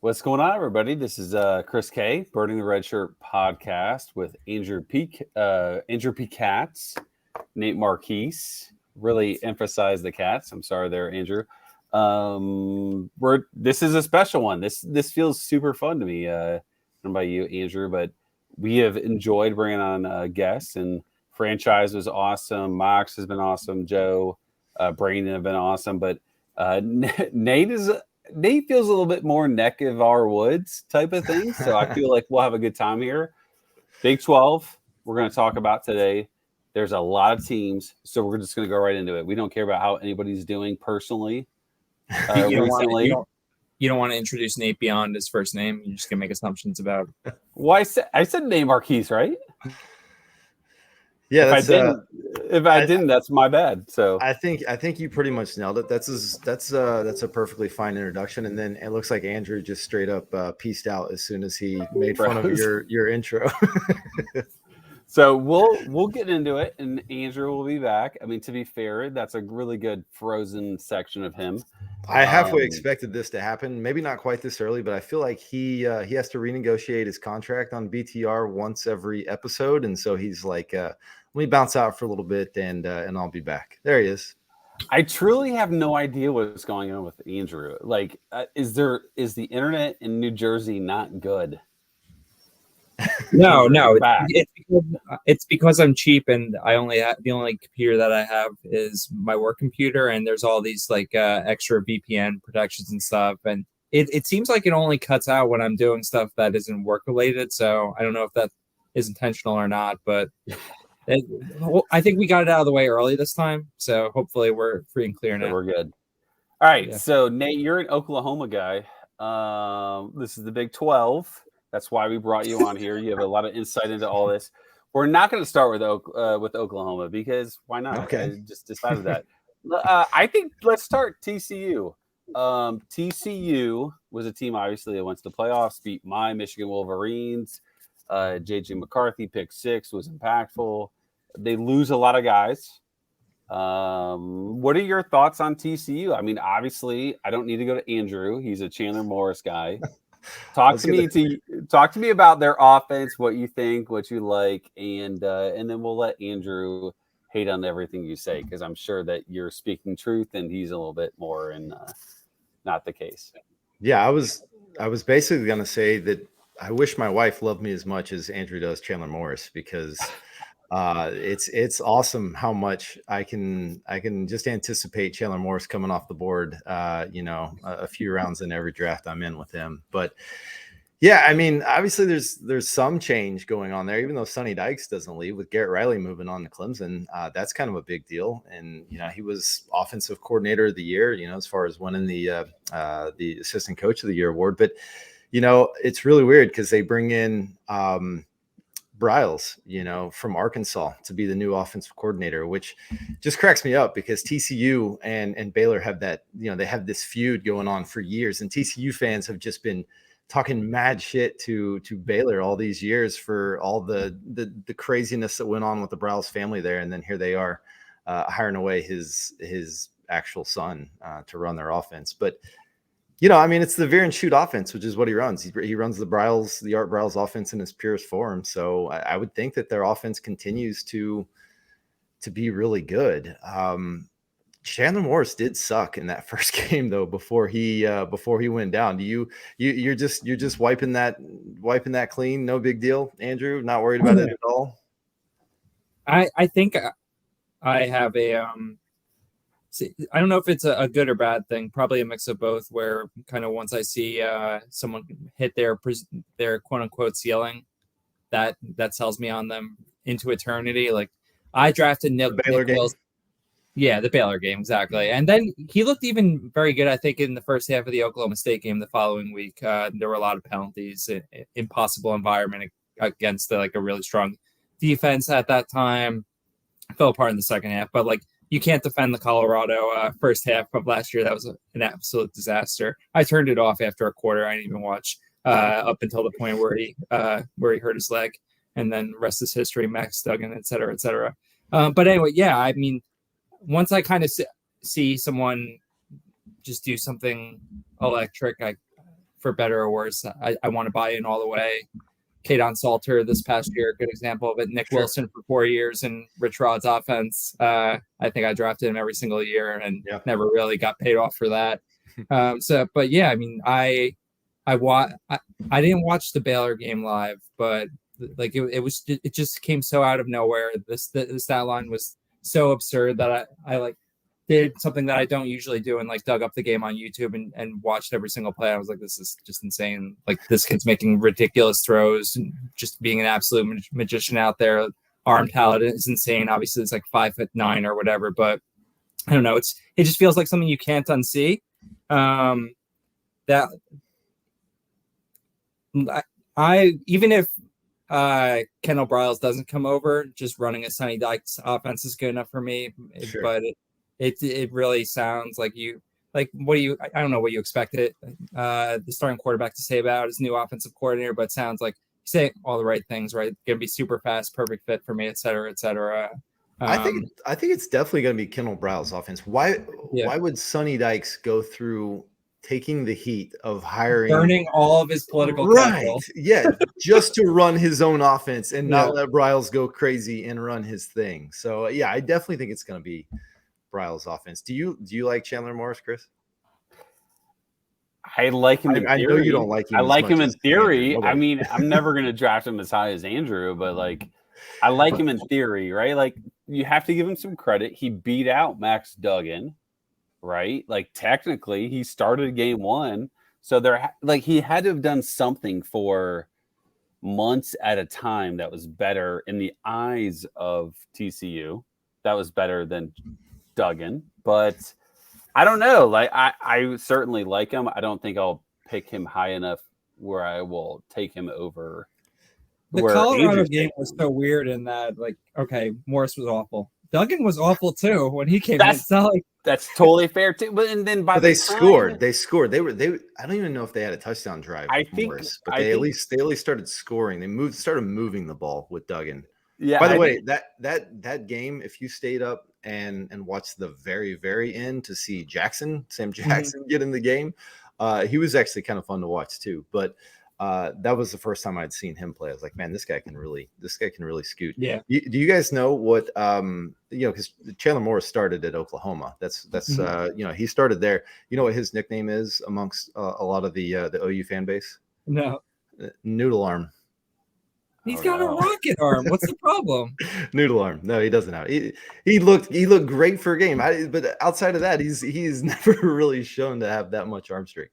What's going on, everybody? This is Chris K, Birding the Red Shirt podcast with Andrew P. Katz, Nate Marchese. Really emphasize the cats. I'm sorry there, Andrew. This is a special one. This feels super fun to me. I don't know about you, Andrew, but we have enjoyed bringing on guests, and franchise was awesome. Mox has been awesome. Joe, Brandon have been awesome, but Nate feels a little bit more neck of our woods type of thing. So I feel like we'll have a good time here. Big 12, we're going to talk about today. There's a lot of teams, so we're just going to go right into it. We don't care about how anybody's doing personally. You don't want to introduce Nate beyond his first name. You're just going to make assumptions about. Well, I said Nate Marchese, right? Yeah, if I didn't, that's my bad. So I think you pretty much nailed it. That's a perfectly fine introduction. And then it looks like Andrew just straight up pieced out as soon as he made fun of your intro. So we'll get into it, and Andrew will be back. I mean, to be fair, that's a really good frozen section of him. I halfway expected this to happen. Maybe not quite this early, but I feel like he has to renegotiate his contract on BTR once every episode, and so he's like, "Let me bounce out for a little bit, and I'll be back." There he is. I truly have no idea what's going on with Andrew. Like, is the internet in New Jersey not good? No, it's because I'm cheap and I only have the only computer that I have is my work computer, and there's all these like extra VPN protections and stuff, and it seems like it only cuts out when I'm doing stuff that isn't work related. So I don't know if that is intentional or not, but I think we got it out of the way early this time, so hopefully we're free and clear now. We're good. All right, So Nate, you're an Oklahoma guy. This is the Big 12. That's why we brought you on here. You have a lot of insight into all this. We're not going to start with Oklahoma because why not? Okay. I just decided that. I think let's start TCU. TCU was a team, obviously, that went to the playoffs, beat my Michigan Wolverines. J.J. McCarthy, pick 6, was impactful. They lose a lot of guys. What are your thoughts on TCU? I mean, obviously, I don't need to go to Andrew. He's a Chandler Morris guy. Talk to me about their offense, what you think, what you like, and then we'll let Andrew hate on everything you say, because I'm sure that you're speaking truth and he's a little bit more and not the case. Yeah, I was basically going to say that I wish my wife loved me as much as Andrew does Chandler Morris, because it's awesome how much I can just anticipate Chandler Morris coming off the board, a few rounds in every draft I'm in with him. But yeah, I mean, obviously there's some change going on there, even though Sonny Dykes doesn't leave, with Garrett Riley moving on to Clemson. That's kind of a big deal. And, he was offensive coordinator of the year, as far as winning the assistant coach of the year award. But, it's really weird because they bring in, Briles, from Arkansas to be the new offensive coordinator, which just cracks me up because TCU and Baylor have that, they have this feud going on for years, and TCU fans have just been talking mad shit to Baylor all these years for all the craziness that went on with the Briles family there. And then here they are hiring away his actual son to run their offense. But I mean, it's the veer and shoot offense, which is what he runs. He runs the Art Briles offense in his purest form. So I would think that their offense continues to be really good. Chandler Morris did suck in that first game, though, before he went down. You're just wiping that clean? No big deal, Andrew? Not worried about it at all? I think I have I don't know if it's a good or bad thing. Probably a mix of both. Where kind of once I see someone hit their quote unquote ceiling, that sells me on them into eternity. Like I drafted Nick Wilson. Yeah, the Baylor game, exactly. And then he looked even very good, I think, in the first half of the Oklahoma State game the following week. There were a lot of penalties, impossible environment against a really strong defense at that time. Fell apart in the second half, but you can't defend the Colorado first half of last year. That was an absolute disaster. I turned it off after a quarter. I didn't even watch up until the point where he hurt his leg, and then rest is history. Max Duggan, et cetera, et cetera. But anyway, yeah, I mean, once I kind of see someone just do something electric, for better or worse. I want to buy in all the way. Canton Salter this past year, good example of it. Nick Wilson for 4 years in Rich Rod's offense. I think I drafted him every single year and never really got paid off for that. But yeah, I mean, I didn't watch the Baylor game live, but like it just came so out of nowhere. The stat line was so absurd that I like did something that I don't usually do and like dug up the game on YouTube and watched every single play. I was like, this is just insane. Like this kid's making ridiculous throws and just being an absolute magician out there. Arm talent is insane. Obviously it's like 5'9" or whatever, but I don't know. It just feels like something you can't unsee. That I even if Kendall Briles doesn't come over, just running a Sonny Dykes offense is good enough for me. Sure. But it really sounds like I don't know what you expected the starting quarterback to say about his new offensive coordinator, but it sounds like you say all the right things, right? Gonna be super fast, perfect fit for me, et cetera, et cetera. I think it's definitely going to be Kendall Briles' offense. Why would Sonny Dykes go through taking the heat of burning all of his political capital? Yeah, just to run his own offense and not let Briles go crazy and run his thing. So yeah, I definitely think it's going to be Briles' offense. Do you like Chandler Morris, Chris? I like him in theory. I know you don't like him. I like him in theory. I mean, I'm never going to draft him as high as Andrew, but like, I like him in theory, right? Like, you have to give him some credit. He beat out Max Duggan, right? Like, technically, he started game one, so he had to have done something for months at a time that was better in the eyes of TCU. That was better than Duggan, but I don't know. Like, I certainly like him. I don't think I'll pick him high enough where I will take him over. The Colorado game was so weird in that, like, okay, Morris was awful. Duggan was awful too when he came in. It's not like that's totally fair too. But and then they scored. They scored. They I don't even know if they had a touchdown drive. Morris, but they at least started scoring. They started moving the ball with Duggan. Yeah. By the way, that game, if you stayed up and watched the very, very end to see Sam Jackson get in the game, he was actually kind of fun to watch too. But that was the first time I'd seen him play. I was like, man, this guy can really scoot. Yeah. Do you guys know what because Chandler Morris started at Oklahoma. That's he started there. You know what his nickname is amongst a lot of the OU fan base? No. Noodle Arm. He's got a rocket arm. What's the problem? Noodle arm. No, he doesn't have it. He looked great for a game. But outside of that, he's never really shown to have that much arm strength.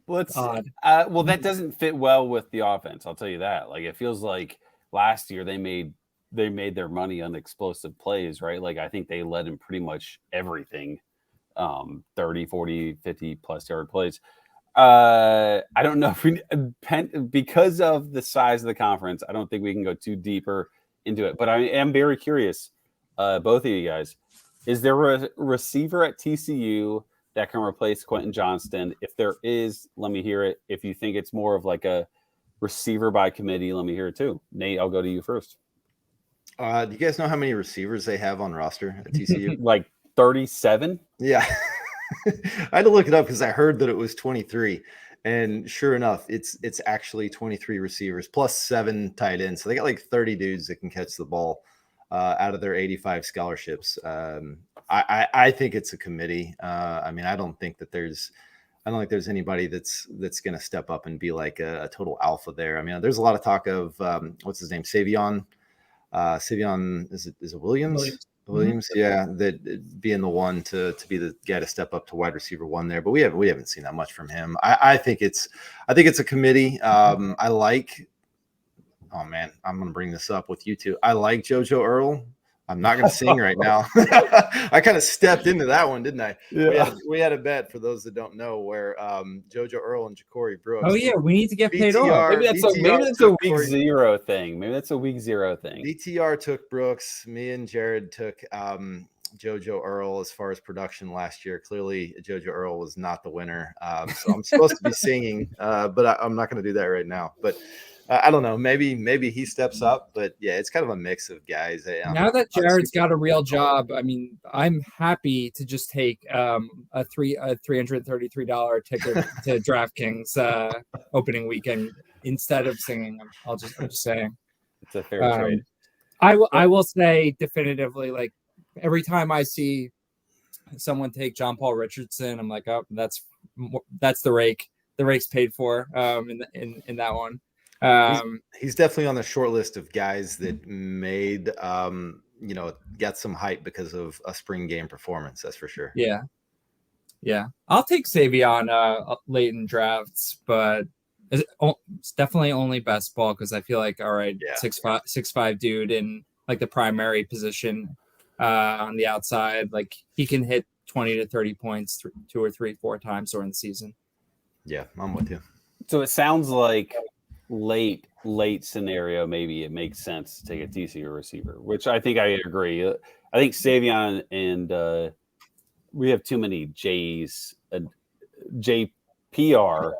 What's odd? Well, that doesn't fit well with the offense. I'll tell you that. Like, it feels like last year they made their money on explosive plays, right? Like, I think they led in pretty much everything, 30, 40, 50 plus yard plays. I don't know if because of the size of the conference, I don't think we can go too deeper into it. But I am very curious, both of you guys, is there a receiver at TCU that can replace Quentin Johnston? If there is, let me hear it. If you think it's more of like a receiver by committee, let me hear it too. Nate, I'll go to you first. Do you guys know how many receivers they have on roster at TCU? Like 37? Yeah. I had to look it up because I heard that it was 23, and sure enough, it's actually 23 receivers plus 7 tight ends. So they got like 30 dudes that can catch the ball out of their 85 scholarships. I think it's a committee. I mean, I don't think there's anybody that's going to step up and be like a total alpha there. I mean, there's a lot of talk of what's his name, Savion. Is it Williams, yeah, that being the one to be the guy to step up to wide receiver one there, but we haven't seen that much from him. I think it's a committee. I like. Oh man, I'm gonna bring this up with you two. I like JoJo Earl. I'm not gonna sing right now. I kind of stepped into that one, didn't I? Yeah. We had a bet, for those that don't know, where JoJo Earl and Ja'Cory Brooks. Oh yeah, we need to get paid off. Maybe that's a week zero thing. BTR took Brooks. Me and Jared took JoJo Earl as far as production last year. Clearly, JoJo Earl was not the winner. So I'm supposed to be singing, but I'm not going to do that right now. But I don't know. Maybe he steps up, but yeah, it's kind of a mix of guys. Now that Jared's got a real job, I mean, I'm happy to just take a $333 ticket to DraftKings opening weekend instead of singing them. I'm just saying. It's a fair trade. I will say definitively, like every time I see someone take John Paul Richardson, I'm like, oh, that's the rake. The rake's paid for in that one. He's definitely on the short list of guys that made got some hype because of a spring game performance. That's for sure. Yeah. I'll take Savion late in drafts, but it's definitely only best ball because I feel like 6'5" dude in like the primary position on the outside, like he can hit 20 to 30 points 2 or 3 4 times during the season. Yeah, I'm with you. So it sounds like late scenario, maybe it makes sense to take a TCU receiver, which I think I agree. I think Savion and we have too many J's, JPR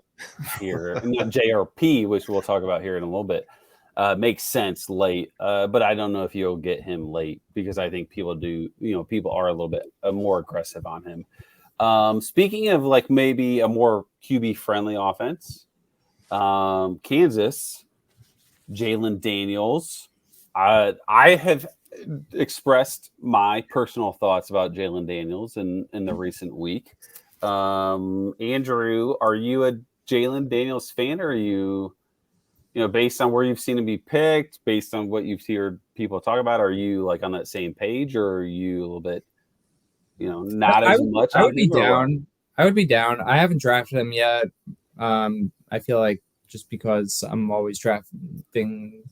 here, not JRP, which we'll talk about here in a little bit. Makes sense late, but I don't know if you'll get him late because I think people are a little bit more aggressive on him. Speaking of like maybe a more QB friendly offense, Kansas, Jalen Daniels. I have expressed my personal thoughts about Jalen Daniels in the recent week. Andrew, are you a Jalen Daniels fan, or are you based on where you've seen him be picked, based on what you've heard people talk about, are you like on that same page, or are you a little bit, not as much? I would be down. I would be down. I haven't drafted him yet. I feel like just because I'm always drafting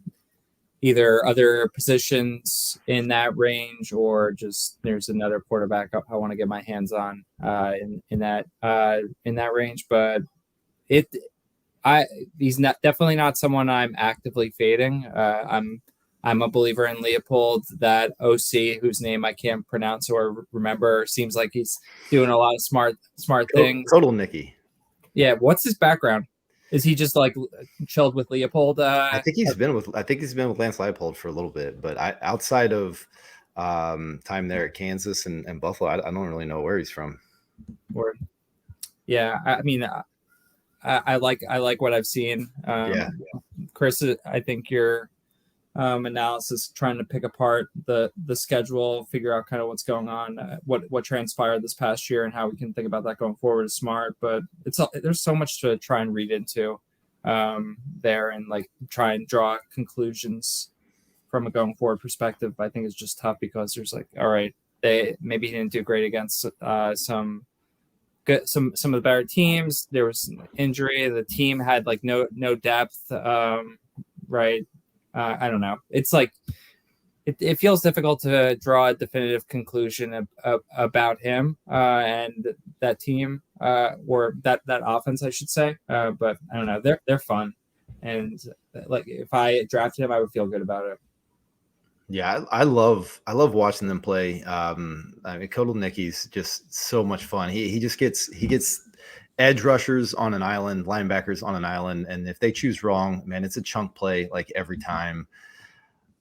either other positions in that range or just there's another quarterback I want to get my hands on in that range. But he's definitely not someone I'm actively fading. I'm a believer in Leopold, that OC whose name I can't pronounce or remember. Seems like he's doing a lot of smart things. Total Nicky. Yeah, what's his background? Is he just like chilled with Leopold? I think he's been with Lance Leipold for a little bit, but outside of time there at Kansas and Buffalo, I don't really know where he's from. Yeah, I mean, I like what I've seen. Chris, I think your analysis trying to pick apart the schedule, figure out kind of what's going on, what transpired this past year, and how we can think about that going forward is smart. But there's so much to try and read into there, and like try and draw conclusions from a going forward perspective. I think it's just tough because there's like, all right, they maybe didn't do great against some of the better teams. There was injury. The team had like no depth, right? I don't know. It's like it feels difficult to draw a definitive conclusion about him and that team or that offense, I should say. But I don't know. They're fun, and like if I drafted him, I would feel good about it. Yeah, I love watching them play. I mean, Kodal Nicky's just so much fun. He gets edge rushers on an island, linebackers on an island, and if they choose wrong, man, it's a chunk play like every time.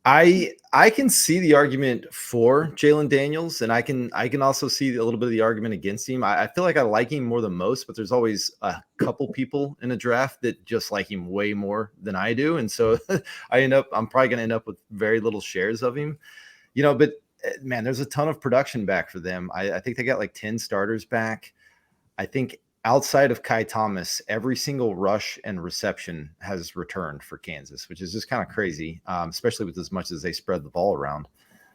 I can see the argument for Jalen Daniels, and I can also see a little bit of the argument against him. I feel like I like him more than most, but there's always a couple people in a draft that just like him way more than I do, and so I'm probably going to end up with very little shares of him, But man, there's a ton of production back for them. I think they got like 10 starters back. I think outside of Kai Thomas, every single rush and reception has returned for Kansas, which is just kind of crazy, especially with as much as they spread the ball around.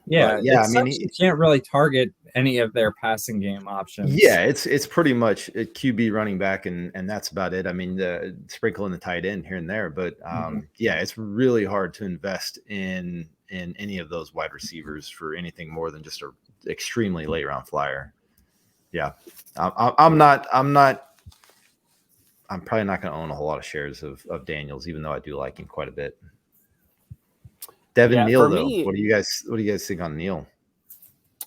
Yeah, I mean, you can't really target any of their passing game options. Yeah, it's pretty much a QB, running back, and that's about it. I mean, the sprinkle in the tight end here and there, but yeah, it's really hard to invest in any of those wide receivers for anything more than just an extremely late round flyer. Yeah, I'm probably not going to own a whole lot of shares of Daniels, even though I do like him quite a bit. Devin Neal, though, what do you guys think on Neal?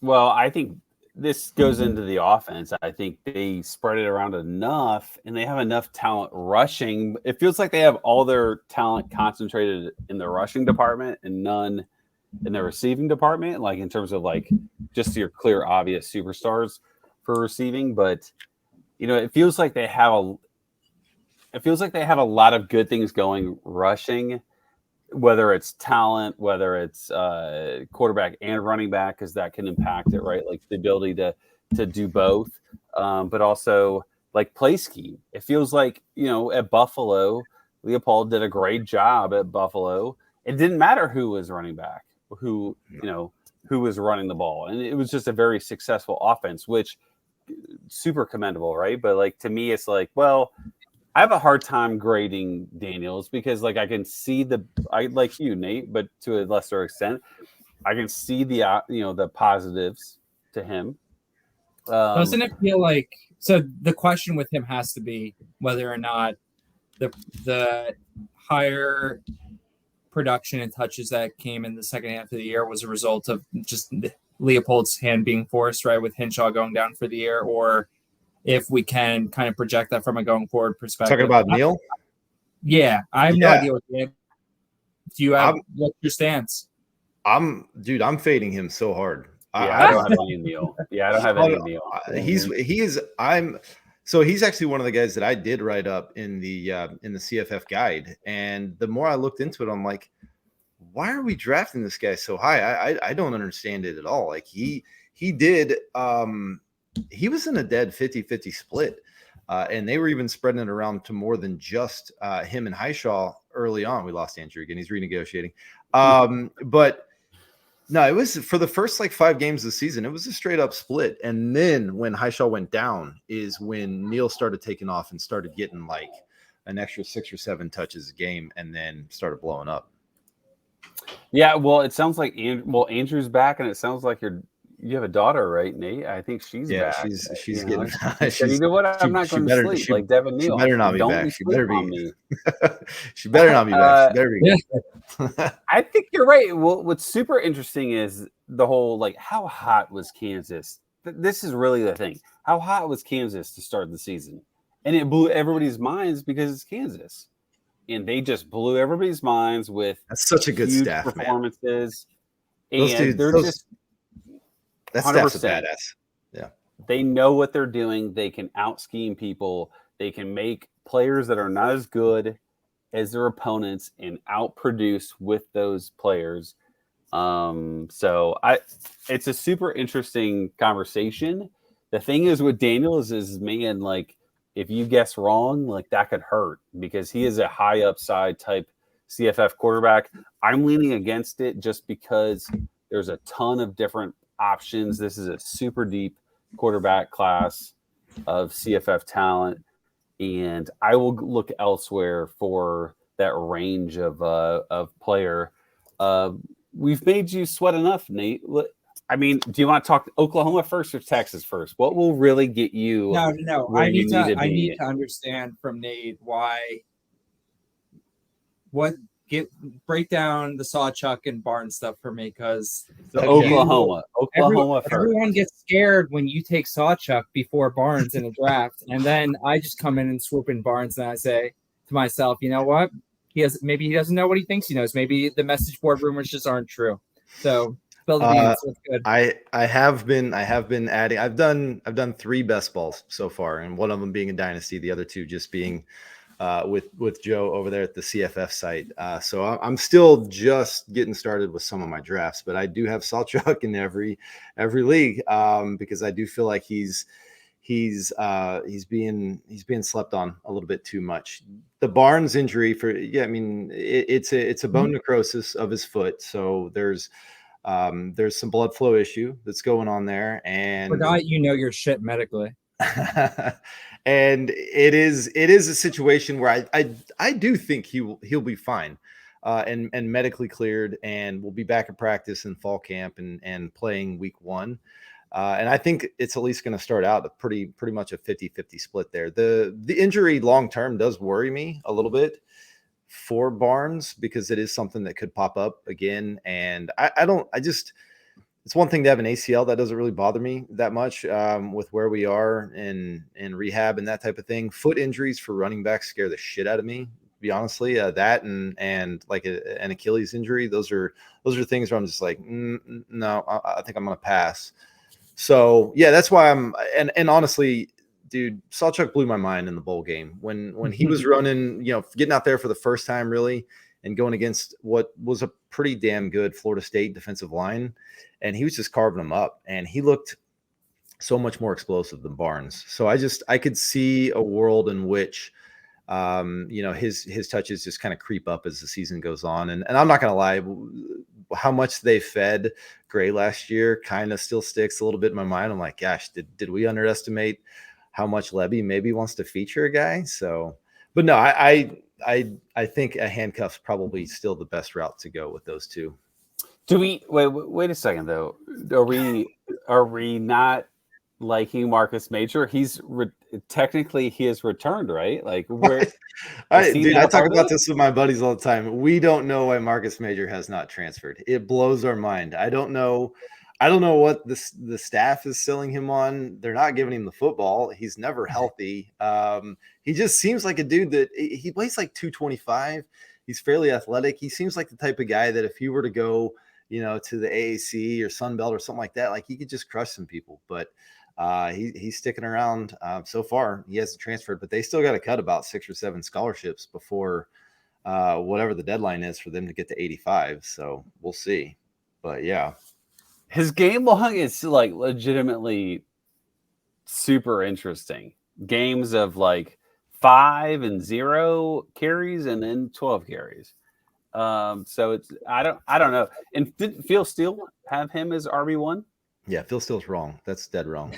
Well, I think this goes into the offense. I think they spread it around enough, and they have enough talent rushing. It feels like they have all their talent concentrated in the rushing department and none in the receiving department, like in terms of like just your clear, obvious superstars for receiving. But it feels like they have a lot of good things going rushing, whether it's talent, whether it's quarterback and running back, because that can impact it, right? Like the ability to do both, but also like play scheme. It feels like, at Buffalo, Leopold did a great job at Buffalo. It didn't matter who was running back, who was running the ball. And it was just a very successful offense, which super commendable, right? But like, to me, it's like, well, I have a hard time grading Daniels because like I can see I like you, Nate, but to a lesser extent, I can see the positives to him. Doesn't it feel like, so the question with him has to be whether or not the higher production and touches that came in the second half of the year was a result of just Leopold's hand being forced, right, with Hinshaw going down for the year, or if we can kind of project that from a going forward perspective. Talking about Neil? Yeah, I have no idea what do you have. What's your stance? I'm fading him so hard. I don't have any Neil. Yeah, I don't have any Neil. He's actually one of the guys that I did write up in the CFF guide. And the more I looked into it, I'm like, why are we drafting this guy so high? I don't understand it at all. Like he did. He was in a dead 50-50 split, and they were even spreading it around to more than just him and Highshaw early on. We lost Andrew again. He's renegotiating. But no, it was for the first like 5 games of the season. It was a straight up split. And then when Highshaw went down is when Neil started taking off and started getting like an extra 6 or 7 touches a game and then started blowing up. Yeah, well, it sounds like Andrew's back, and it sounds like you have a daughter, right, Nate? I think she's back. She's getting. You know what? I'm not going to sleep like Devin Neal. She better not be back. She better be. She better not be back. She better be. I think you're right. Well, what's super interesting is the whole like how hot was Kansas? This is really the thing. How hot was Kansas to start the season? And it blew everybody's minds because it's Kansas, and they just blew everybody's minds with that's such a good staff performances. Man. And they're just. That staff's a badass. Yeah. They know what they're doing. They can out scheme people. They can make players that are not as good as their opponents and outproduce with those players. So it's a super interesting conversation. The thing is with Daniels is, man, like if you guess wrong, like that could hurt because he is a high upside type CFF quarterback. I'm leaning against it just because there's a ton of different options. This is a super deep quarterback class of CFF talent, and I will look elsewhere for that range of player. We've made you sweat enough, Nate. I mean, do you want to talk Oklahoma first or Texas first? What will really get you? No. I need to understand from Nate break down the Sawchuck and Barnes stuff for me, because Oklahoma first. Everyone gets scared when you take Sawchuck before Barnes in a draft, and then I just come in and swoop in Barnes, and I say to myself, you know what? Maybe he doesn't know what he thinks he knows. Maybe the message board rumors just aren't true. So spill the beans. That's good. I have been adding. I've done 3 best balls so far, and one of them being a dynasty, the other 2 just being. With Joe over there at the CFF site. So I'm still just getting started with some of my drafts, but I do have Sawchuck in every league because I do feel like he's being slept on a little bit too much. The Barnes injury it's a bone necrosis of his foot. So there's some blood flow issue that's going on there. And forgot your shit medically. And it is a situation where I do think he'll be fine and medically cleared and will be back at practice in fall camp and playing week 1. And I think it's at least going to start out a pretty much a 50-50 split there. The injury long term does worry me a little bit for Barnes because it is something that could pop up again. And it's one thing to have an ACL. That doesn't really bother me that much with where we are in rehab and that type of thing. Foot injuries for running backs scare the shit out of me, to be honestly. That and like an Achilles injury, those are things where I'm just like, no, I think I'm gonna pass. So yeah, that's why I'm and honestly, dude, Sawchuk blew my mind in the bowl game when he was running, getting out there for the first time really and going against what was a pretty damn good Florida State defensive line, and he was just carving them up, and he looked so much more explosive than Barnes. So I could see a world in which his touches just kind of creep up as the season goes on. And I'm not going to lie, how much they fed Gray last year kind of still sticks a little bit in my mind. I'm like, gosh, did we underestimate how much Levy maybe wants to feature a guy? So, but no, I think a handcuff's probably still the best route to go with those two. Do we wait a second though? Are we not liking Marcus Major? Technically he has returned, right? Like where I talk about this with my buddies all the time. We don't know why Marcus Major has not transferred. It blows our mind. I don't know what the staff is selling him on. They're not giving him the football. He's never healthy. He just seems like a dude that he plays like 225. He's fairly athletic. He seems like the type of guy that if he were to go, to the AAC or Sun Belt or something like that, like he could just crush some people. But he's sticking around. So far, he hasn't transferred, but they still got to cut about 6 or 7 scholarships before whatever the deadline is for them to get to 85. So we'll see. But yeah. His game long is like legitimately super interesting. Games of like 5 and 0 carries and then 12 carries. So it's I don't know. And didn't Phil Steele have him as RB1? Yeah, Phil Steele's wrong. That's dead wrong.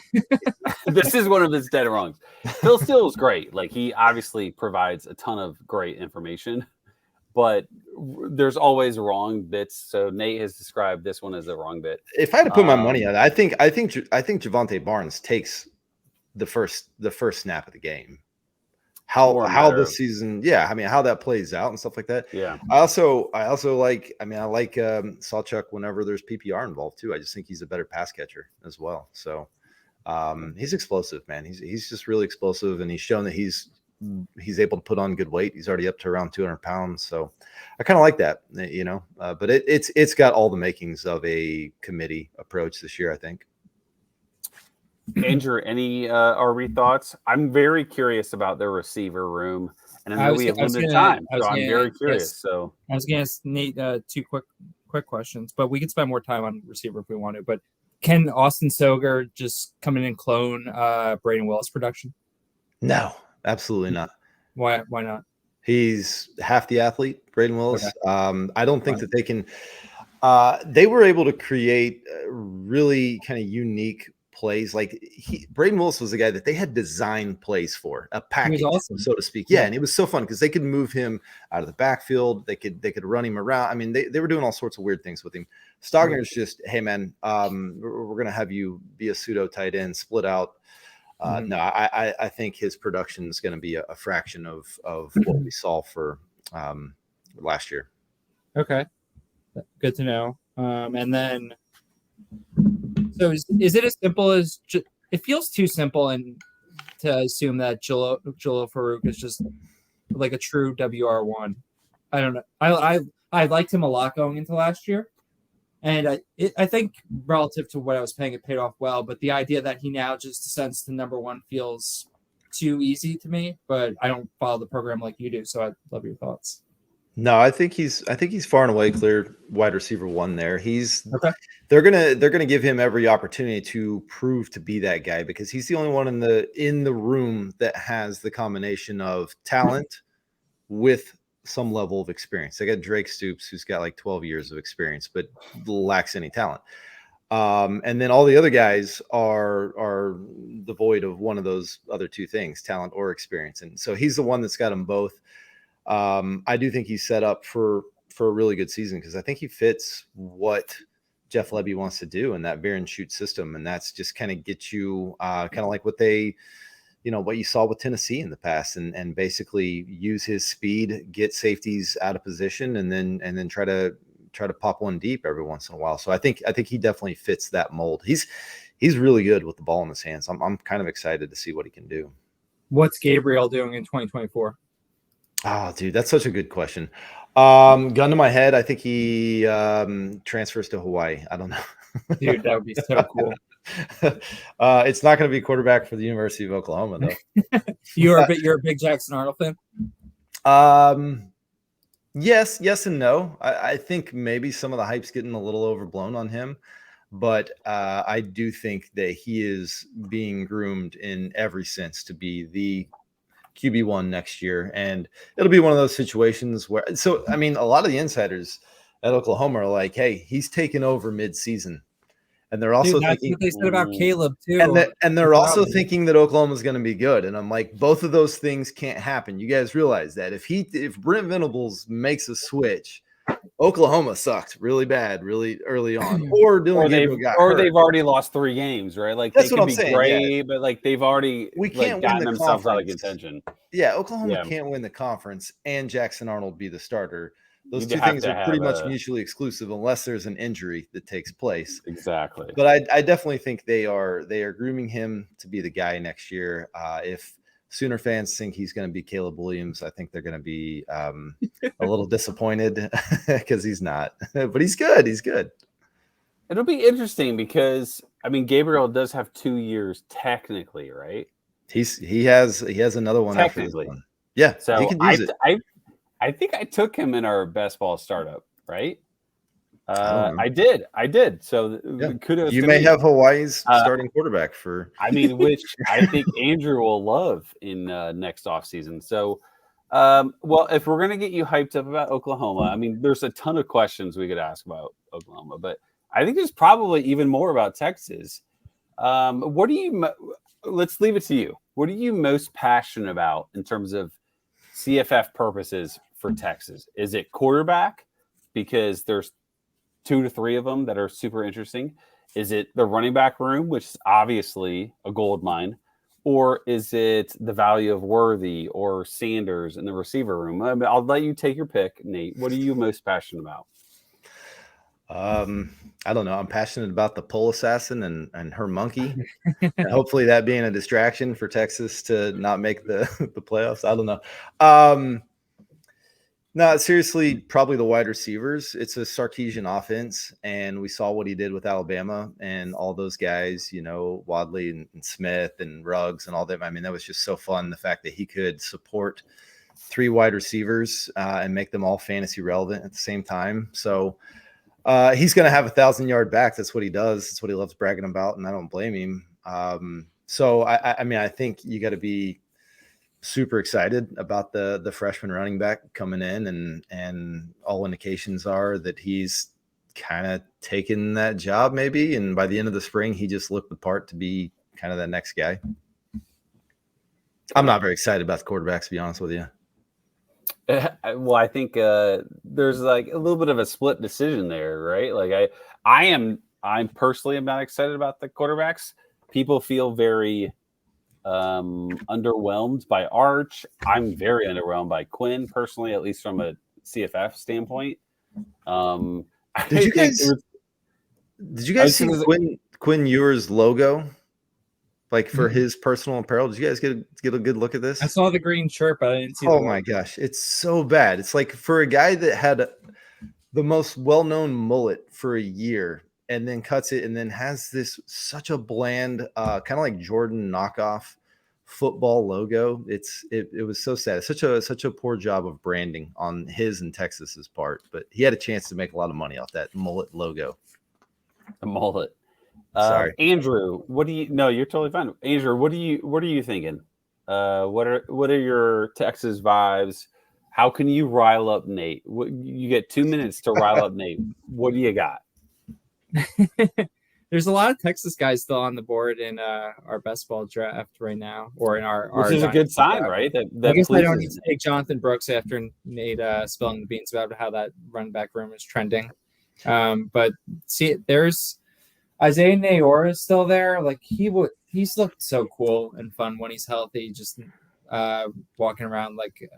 This is one of his dead wrongs. Phil Steele is great. Like he obviously provides a ton of great information, but there's always wrong bits. So Nate has described this one as a wrong bit. If I had to put my money on it, I think Javonte Barnes takes the first snap of the game. How the season, how that plays out and stuff like that. Yeah. I also like Sawchuk whenever there's PPR involved too. I just think he's a better pass catcher as well. So he's explosive, man. He's just really explosive, and he's shown that he's able to put on good weight. He's already up to around 200 pounds. So I kind of like that, but it's got all the makings of a committee approach this year, I think. Andrew, any RB thoughts? I'm very curious about their receiver room, and I know we have limited time, so I'm very curious. So I was going to ask Nate 2 quick questions, but we could spend more time on receiver if we want to. But can Austin Soger just come in and clone Braden Willis' production? No, absolutely not. Why not? He's half the athlete, Braden Willis. Okay. I don't think that they can. They were able to create really kind of unique plays. Like Braden Willis was the guy that they had designed plays for, a package, awesome, so to speak. Yeah, and it was so fun because they could move him out of the backfield. They could run him around. I mean, they were doing all sorts of weird things with him. Stogner's just, hey man, we're gonna have you be a pseudo tight end, split out. No, I think his production is going to be a fraction of what we saw for last year. Okay, good to know. And then, so is it as simple as it feels too simple and to assume that Jalil Farouk is just like a true WR1? I don't know. I liked him a lot going into last year. And I think relative to what I was paying, it paid off well. But the idea that he now just descends to number 1 feels too easy to me. But I don't follow the program like you do, so I'd love your thoughts. No, I think he's far and away clear wide receiver 1 there. He's okay. They're gonna give him every opportunity to prove to be that guy because he's the only one in the room that has the combination of talent with some level of experience. They got Drake Stoops, who's got like 12 years of experience, but lacks any talent. And then all the other guys are devoid of one of those other 2 things, talent or experience. And so he's the one that's got them both. I do think he's set up for a really good season because I think he fits what Jeff Lebby wants to do in that veer and shoot system. And that's just kind of get you kind of like what they, what you saw with Tennessee in the past and basically use his speed, get safeties out of position and then try to try to pop one deep every once in a while. So I think he definitely fits that mold. He's really good with the ball in his hands. I'm kind of excited to see what he can do. What's Gabriel doing in 2024? Oh, dude, that's such a good question. Gun to my head, I think he transfers to Hawaii. I don't know. Dude, that would be so cool. It's not going to be quarterback for the University of Oklahoma, though. You're a big Jackson Arnold fan? Yes and no. I think maybe some of the hype's getting a little overblown on him, but I do think that he is being groomed in every sense to be the QB1 next year. And it'll be one of those situations where, so, I mean, a lot of the insiders at Oklahoma are like, hey, he's taken over mid-season. And they're also that's thinking what they said about Caleb too. And they're also thinking that Oklahoma's going to be good. And I'm like, both of those things can't happen. You guys realize that if Brent Venables makes a switch, Oklahoma sucked really bad, really early on, or they've already lost 3 games, right? Like that's they what could I'm be saying, great, yeah. but like they've already gotten themselves out of contention. Yeah, Oklahoma can't win the conference and Jackson Arnold be the starter. Those two have things to are pretty have much mutually exclusive unless there's an injury that takes place. Exactly. But I definitely think they are grooming him to be the guy next year. If Sooner fans think he's going to be Caleb Williams, I think they're going to be a little disappointed because he's not. But he's good. He's good. It'll be interesting because I mean Gabriel does have 2 years technically, right? He has another one after this one. Yeah, so he can use it. I think I took him in our best ball startup, right? I did. So kudos. You may have Hawaii's starting quarterback for. I mean, which I think Andrew will love in next offseason. So, well, if we're gonna get you hyped up about Oklahoma, I mean, there's a ton of questions we could ask about Oklahoma, but I think there's probably even more about Texas. What do you? Let's leave it to you. What are you most passionate about in terms of CFF purposes for Texas? Is it quarterback because there's 2 to 3 of them that are super interesting? Is it the running back room, which is obviously a gold mine, or is it the value of Worthy or Sanders in the receiver room? I'll let you take your pick, Nate. What are you most passionate about? I don't know. I'm passionate about the pole assassin and her monkey. And hopefully that being a distraction for Texas to not make the playoffs. I don't know. No, seriously, probably the wide receivers. It's a Sarkisian offense, and we saw what he did with Alabama and all those guys, Wadley and Smith and Ruggs and all them. I mean, that was just so fun. The fact that he could support 3 wide receivers and make them all fantasy relevant at the same time. So he's going to have 1,000-yard back. That's what he does. That's what he loves bragging about, and I don't blame him. So I mean, I think you got to be super excited about the freshman running back coming in, and all indications are that he's kind of taken that job maybe. And by the end of the spring, he just looked the part to be kind of that next guy. I'm not very excited about the quarterbacks, to be honest with you. Well, I think there's like a little bit of a split decision there, right? Like I'm personally am not excited about the quarterbacks. People feel very underwhelmed by Arch. I'm very underwhelmed by Quinn personally, at least from a CFF standpoint. Did you guys see Quinn Ewer's logo? Like for his personal apparel, did you guys get a good look at this? I saw the green shirt, but I didn't see. Oh my gosh, it's so bad. It's like for a guy that had the most well-known mullet for a year, and then cuts it, and then has this such a bland, kind of like Jordan knockoff football logo. It was so sad. It's such a poor job of branding on his and Texas's part. But he had a chance to make a lot of money off that mullet logo. The mullet. Sorry, Andrew. What do you? No, you're totally fine. Andrew, what are you thinking? What are your Texas vibes? How can you rile up Nate? You get 2 minutes to rile up Nate. What do you got? There's a lot of Texas guys still on the board in our best ball draft right now, or in our which is a good sign, right? That I guess I don't need to take Jonathan Brooks after Nate spilling the beans about how that run back room is trending. But see, there's Isaiah Nayor is still there. Like he's looked so cool and fun when he's healthy, just walking around like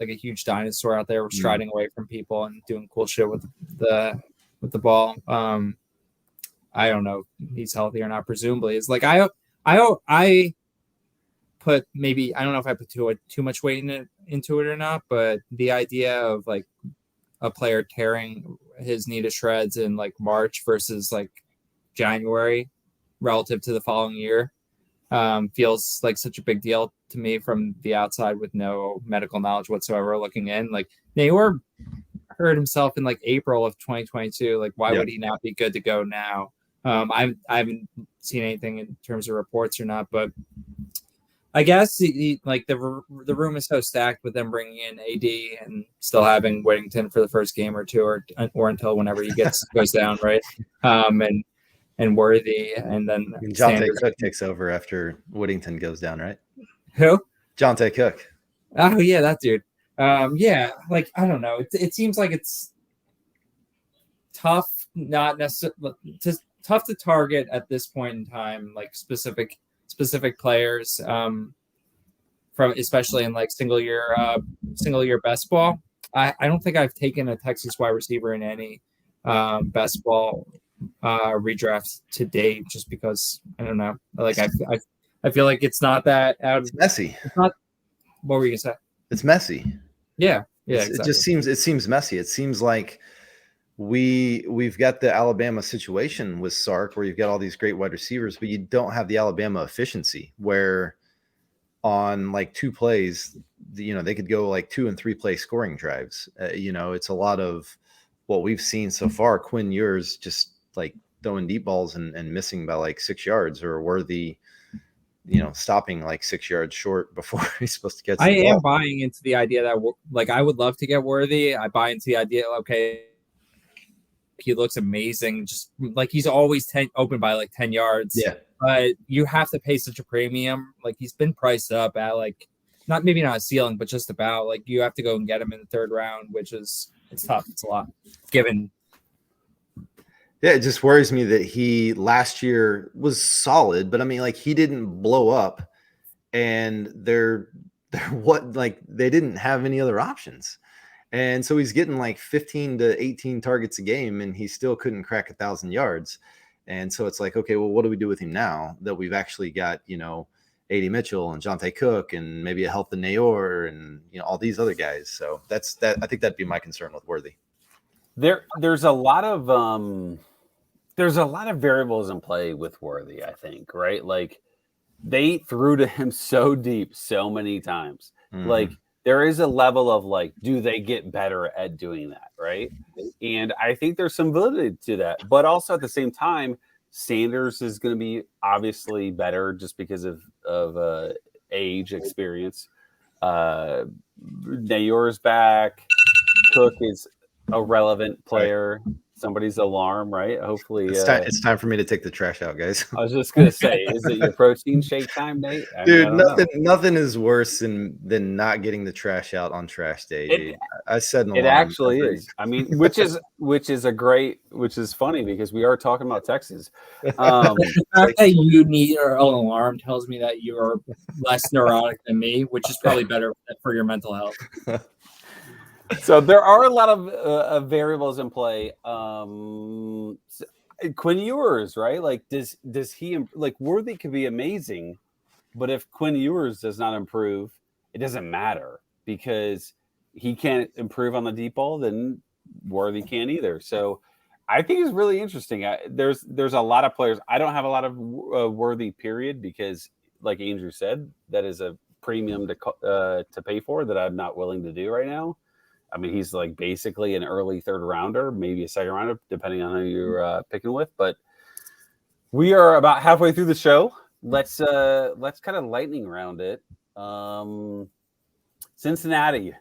like a huge dinosaur out there striding away from people and doing cool shit with the ball. I don't know if he's healthy or not. Presumably, it's like I put maybe I don't know if I put too much weight into it or not, but the idea of like a player tearing his knee to shreds in like March versus like January relative to the following year feels like such a big deal to me from the outside with no medical knowledge whatsoever looking in. Like Nayor hurt himself in like April of 2022. Like, why would he not be good to go now? I haven't seen anything in terms of reports or not, but I guess like the room is so stacked with them bringing in AD and still having Whittington for the first game or two, or until whenever he goes down, right? And Worthy, and then Jonte Cook takes over after Whittington goes down, right? Who? Jonte Cook. Oh yeah, that dude. Yeah, like I don't know. It seems like it's tough, not necessarily tough to target at this point in time, like specific players, from especially in like single year best ball. I don't think I've taken a Texas wide receiver in any best ball redrafts to date, just because I don't know. Like I feel like it's not that out. It's messy. It's not. What were you gonna say? It's messy. Yeah. Exactly. It seems messy. It seems like we've got the Alabama situation with Sark, where you've got all these great wide receivers, but you don't have the Alabama efficiency, where on like 2 plays, they could go like 2 and 3 play scoring drives. It's a lot of what we've seen so far. Quinn Ewers just like throwing deep balls and missing by like 6 yards, or Worthy, stopping like 6 yards short before he's supposed to catch the ball. I am buying into the idea that like I would love to get Worthy. I buy into the idea, okay, he looks amazing, just like he's always open by like 10 yards. Yeah. But you have to pay such a premium. Like he's been priced up at like maybe not a ceiling, but just about. Like you have to go and get him in the 3rd round, which it's tough. It's a lot given. Yeah, it just worries me that he last year was solid, but I mean, like he didn't blow up, and they didn't have any other options. And so he's getting like 15 to 18 targets a game, and he still couldn't crack 1,000 yards. And so it's like, okay, well, what do we do with him now that we've actually got, A.D. Mitchell and Jonte Cook and maybe a healthy Nayor and, all these other guys. So I think that'd be my concern with Worthy. There's a lot of variables in play with Worthy, I think, right? Like they threw to him so deep so many times. Mm-hmm. Like there is a level of like, do they get better at doing that, right? And I think there's some validity to that. But also at the same time, Sanders is going to be obviously better just because of age, experience. Nayor's back. Cook is a relevant player. Right. Somebody's alarm, right? Hopefully, it's time for me to take the trash out, guys. I was just gonna say, is it your protein shake time, Nate? Dude, nothing is worse than not getting the trash out on trash day. I said an alarm. It actually is. I mean, which is funny because we are talking about Texas. The fact that you need an alarm tells me that you are less neurotic than me, which is probably better for your mental health. So there are a lot of variables in play. Quinn Ewers, right? Like, does he like Worthy could be amazing, but if Quinn Ewers does not improve, it doesn't matter because he can't improve on the deep ball, then Worthy can't either. So I think it's really interesting. There's a lot of players. I don't have a lot of Worthy period because, like Andrew said, that is a premium to pay for that I'm not willing to do right now. I mean, he's like basically an early 3rd rounder, maybe a 2nd rounder, depending on who you're picking with. But we are about halfway through the show. Let's kind of lightning round it. Cincinnati,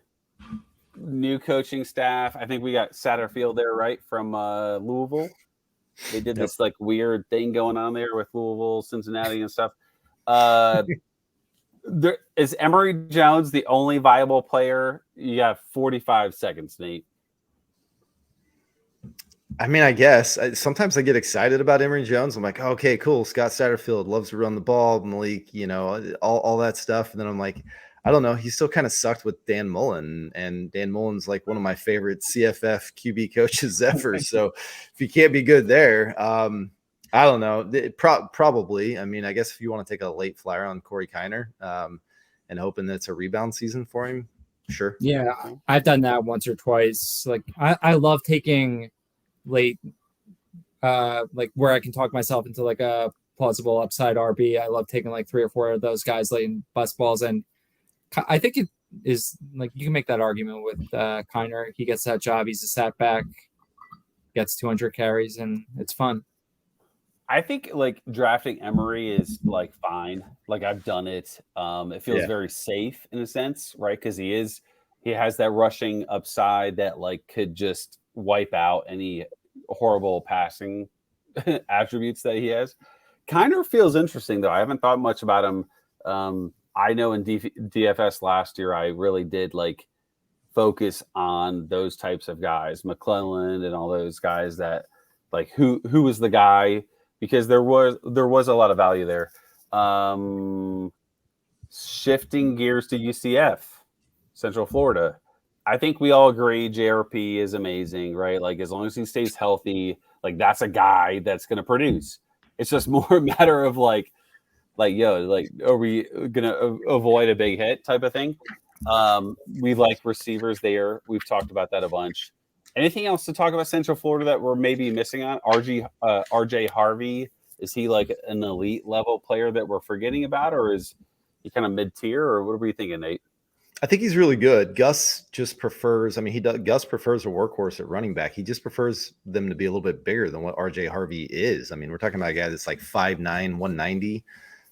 new coaching staff. I think we got Satterfield there, right, from Louisville. They did this like weird thing going on there with Louisville, Cincinnati, and stuff. Is Emory Jones the only viable player? You have 45 seconds, Nate. I mean, I guess sometimes I get excited about Emory Jones. I'm like, okay, cool. Scott Satterfield loves to run the ball, Malik, all that stuff. And then I'm like, I don't know. He still kind of sucked with Dan Mullen, and Dan Mullen's like one of my favorite CFF QB coaches ever. So if you can't be good there, I don't know. Probably. I mean, I guess if you want to take a late flyer on Corey Kiner and hoping that it's a rebound season for him, sure. Yeah, I've done that once or twice. Like I love taking late, like where I can talk myself into like a plausible upside RB. I love taking like 3 or 4 of those guys late in bust balls, and I think it is like you can make that argument with Kiner. He gets that job. He's a sat back, gets 200 carries, and it's fun. I think like drafting Emery is like fine. Like I've done it. It feels very safe in a sense, right? Because he has that rushing upside that like could just wipe out any horrible passing attributes that he has. Kind of feels interesting though. I haven't thought much about him. I know in DFS last year, I really did like focus on those types of guys, McClellan and all those guys that like who was the guy, because there was a lot of value there. Shifting gears to UCF, Central Florida. I think we all agree JRP is amazing, right? Like as long as he stays healthy, like that's a guy that's going to produce. It's just more a matter of like, yo, like, are we going to avoid a big hit type of thing? We like receivers there. We've talked about that a bunch. Anything else to talk about Central Florida that we're maybe missing on? RJ Harvey, is he like an elite level player that we're forgetting about, or is he kind of mid tier, or what are we thinking, Nate? I think he's really good. Gus just prefers. I mean, Gus prefers a workhorse at running back. He just prefers them to be a little bit bigger than what RJ Harvey is. I mean, we're talking about a guy that's like 5'9", 190.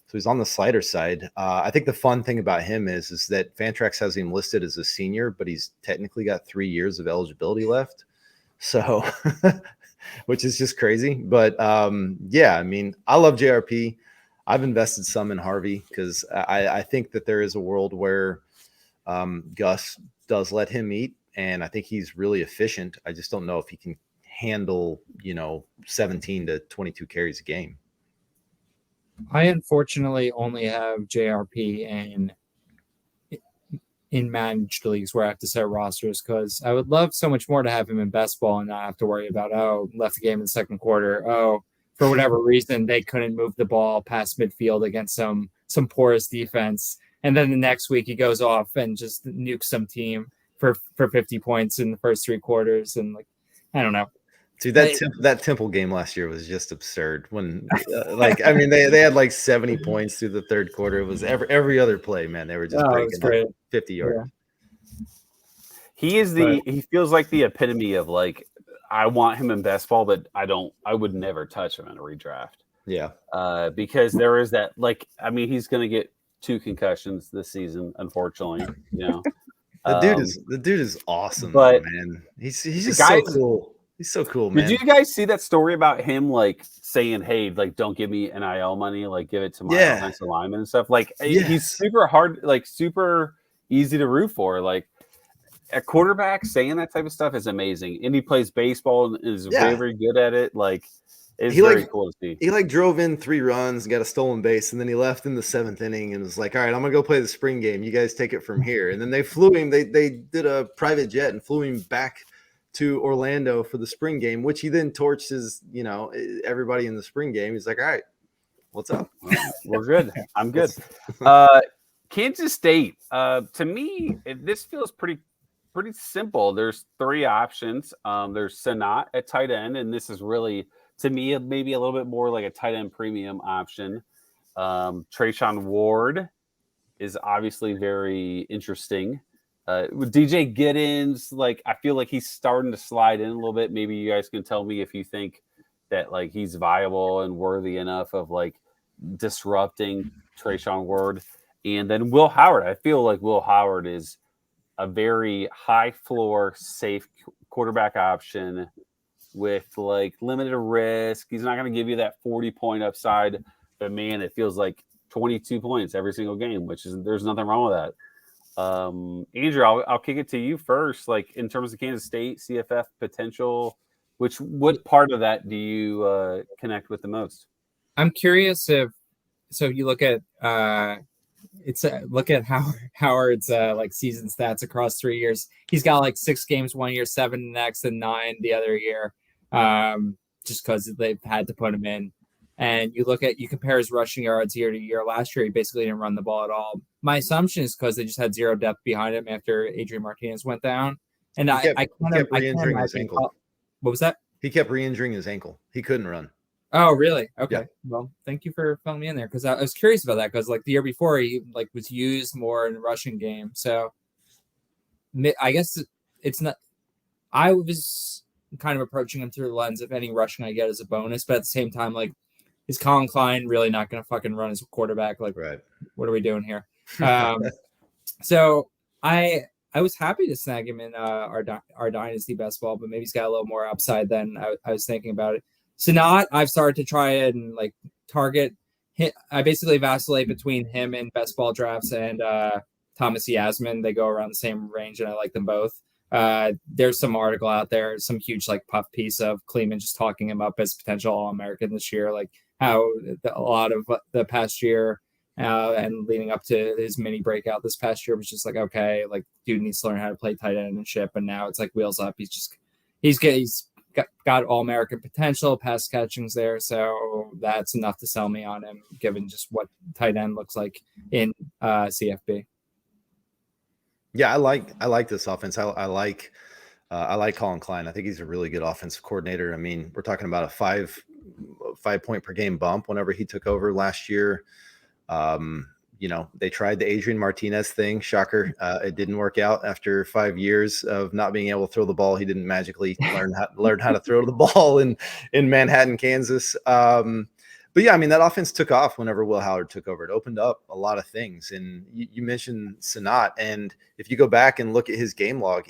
So he's on the slider side. I think the fun thing about him is that Fantrax has him listed as a senior, but he's technically got 3 years of eligibility left. So, which is just crazy. But yeah, I mean, I love JRP. I've invested some in Harvey because I think that there is a world where Gus does let him eat, and I think he's really efficient. I just don't know if he can handle, 17 to 22 carries a game. I unfortunately only have JRP in managed leagues where I have to set rosters, because I would love so much more to have him in best ball and not have to worry about, left the game in the second quarter. For whatever reason, they couldn't move the ball past midfield against some porous defense. And then the next week he goes off and just nukes some team for 50 points in the first 3 quarters. And like, I don't know. Dude, that Temple game last year was just absurd. When they had like 70 points through the third quarter. It was every other play, man. They were just breaking 50 yards. Yeah. He feels like the epitome of like, I want him in best ball, but I would never touch him in a redraft. Yeah. Because there is that, like, I mean, he's going to get 2 concussions this season, unfortunately. The dude is awesome, but man. He's just so cool. He's so cool, man. Did you guys see that story about him like saying, "Hey, like, don't give me NIL money, like, give it to my offensive lineman and stuff"? Like, he's super hard, like, super easy to root for. Like, a quarterback saying that type of stuff is amazing, and he plays baseball and is very, very good at it. Like, it's very cool to see. He like drove in 3 runs, got a stolen base, and then he left in the 7th inning and was like, "All right, I'm gonna go play the spring game. You guys take it from here." And then they flew him. They did a private jet and flew him back to Orlando for the spring game, which he then torched his, everybody in the spring game. He's like, "All right, what's up? We're good. I'm good." Kansas State. To me, this feels pretty simple. There's 3 options. There's Sanat at tight end, and this is really, to me, maybe a little bit more like a tight end premium option. Trayshawn Ward is obviously very interesting. With DJ Giddens, like, I feel like he's starting to slide in a little bit. Maybe you guys can tell me if you think that like he's viable and worthy enough of like disrupting Trayshawn Ward. And then Will Howard. I feel like Will Howard is a very high floor, safe quarterback option with like limited risk. He's not going to give you that 40-point upside, but man, it feels like 22 points every single game, there's nothing wrong with that. Andrew, I'll kick it to you first. Like, in terms of Kansas State CFF potential, what part of that do you connect with the most? I'm curious so you look at it's look at Howard's like season stats across 3 years. He's got like 6 games 1 year, 7 the next, and 9 the other year. Just because they've had to put him in. And you compare his rushing yards year to year. Last year, he basically didn't run the ball at all. My assumption is because they just had zero depth behind him after Adrian Martinez went down. And I can't re-injuring his ankle. What was that? He kept re-injuring his ankle. He couldn't run. Oh, really? Okay. Yeah. Well, thank you for filling me in there because I was curious about that because like the year before he like was used more in the rushing game. So I guess it's not. I was kind of approaching him through the lens of any rushing I get as a bonus, but at the same time, like, is Colin Klein really not going to fucking run as a quarterback? Like, right. What are we doing here? So I was happy to snag him in our dynasty best ball, but maybe he's got a little more upside than I was thinking about it. Sanat, I've started to try it and like target. I basically vacillate between him and best ball drafts and Thomas Yasmin. They go around the same range, and I like them both. There's some article out there, some huge like puff piece of Kleeman just talking him up as potential All-American this year, like how a lot of the past year and leading up to his mini breakout this past year was just like, okay, like dude needs to learn how to play tight end and shit, but now it's like wheels up. He's got All-American potential, pass catching's there, so that's enough to sell me on him, given just what tight end looks like in CFB. Yeah, I like this offense. I like Colin Klein. I think he's a really good offensive coordinator. I mean, we're talking about a 5 point per game bump whenever he took over last year. They tried the Adrian Martinez thing. Shocker. It didn't work out after 5 years of not being able to throw the ball. He didn't magically learn how to throw the ball in Manhattan, Kansas. But yeah, I mean, that offense took off whenever Will Howard took over. It opened up a lot of things. And you mentioned Sanat. And if you go back and look at his game log,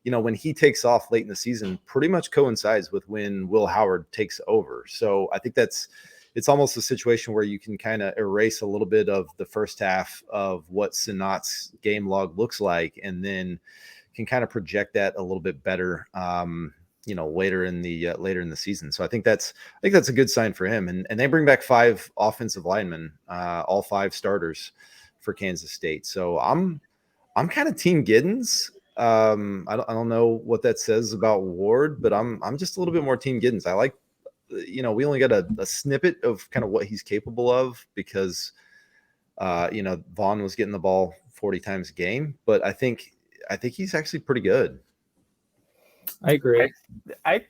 when he takes off late in the season, pretty much coincides with when Will Howard takes over. So I think it's almost a situation where you can kind of erase a little bit of the first half of what Sanat's game log looks like, and then can kind of project that a little bit better, later in the season. So I think that's a good sign for him. And they bring back 5 offensive linemen, all 5 starters for Kansas State. So I'm kind of team Giddens. I don't know what that says about Ward, but I'm just a little bit more team Giddens. I like, we only got a snippet of kind of what he's capable of because, Vaughn was getting the ball 40 times a game, but I think he's actually pretty good. I agree. I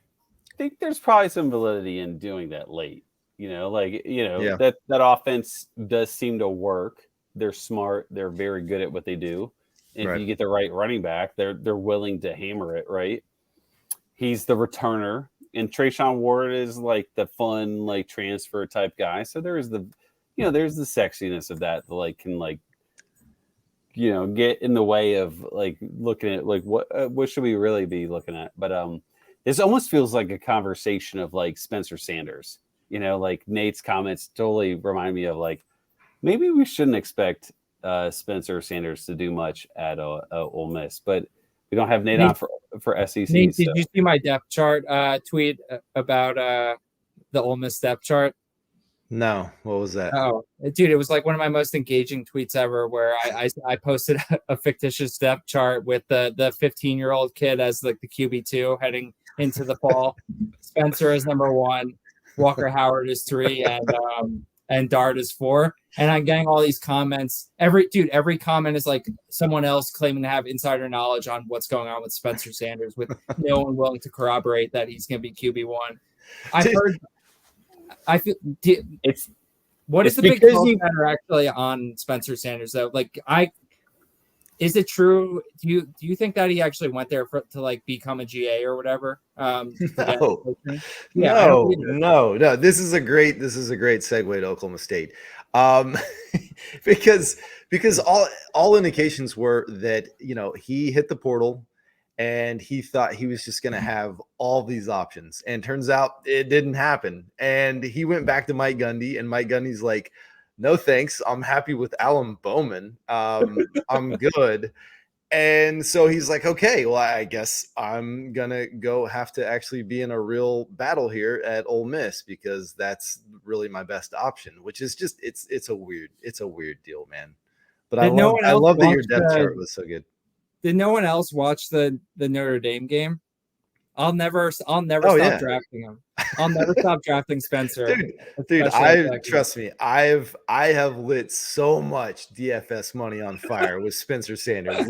think there's probably some validity in doing that late. That offense does seem to work. They're smart. They're very good at what they do. And right. If you get the right running back, they're willing to hammer it, right? He's the returner. And Trayshawn Ward is like the fun, like transfer type guy. So there's the sexiness of that can get in the way of like looking at like what should we really be looking at? But this almost feels like a conversation of like Spencer Sanders. Like Nate's comments totally remind me of like maybe we shouldn't expect Spencer Sanders to do much at Ole Miss, but we don't have Nate on for SEC. Nate, did you see my depth chart tweet about the Ole Miss depth chart? No, what was that? Oh, dude, it was like one of my most engaging tweets ever, where I posted a fictitious depth chart with the 15-year-old kid as like the QB2 heading into the fall. Spencer is number 1, Walker Howard is 3, and Dart is 4. And I'm getting all these comments. Every comment is like someone else claiming to have insider knowledge on what's going on with Spencer Sanders, with no one willing to corroborate that he's going to be QB1. I've heard. I feel what is the big calls that are actually on Spencer Sanders though? Like, is it true? Do you think that he actually went there to like become a GA or whatever? No. This is a great segue to Oklahoma State, because all indications were that he hit the portal. And he thought he was just going to have all these options. And turns out it didn't happen. And he went back to Mike Gundy. And Mike Gundy's like, no, thanks. I'm happy with Alan Bowman. I'm good. And so he's like, okay, well, I guess I'm going to have to actually be in a real battle here at Ole Miss because that's really my best option, which is just it's a weird deal, man. But I love that your depth chart was so good. Did no one else watch the Notre Dame game? I'll never stop drafting him. I'll never stop drafting Spencer. Dude, trust me, I have lit so much DFS money on fire with Spencer Sanders.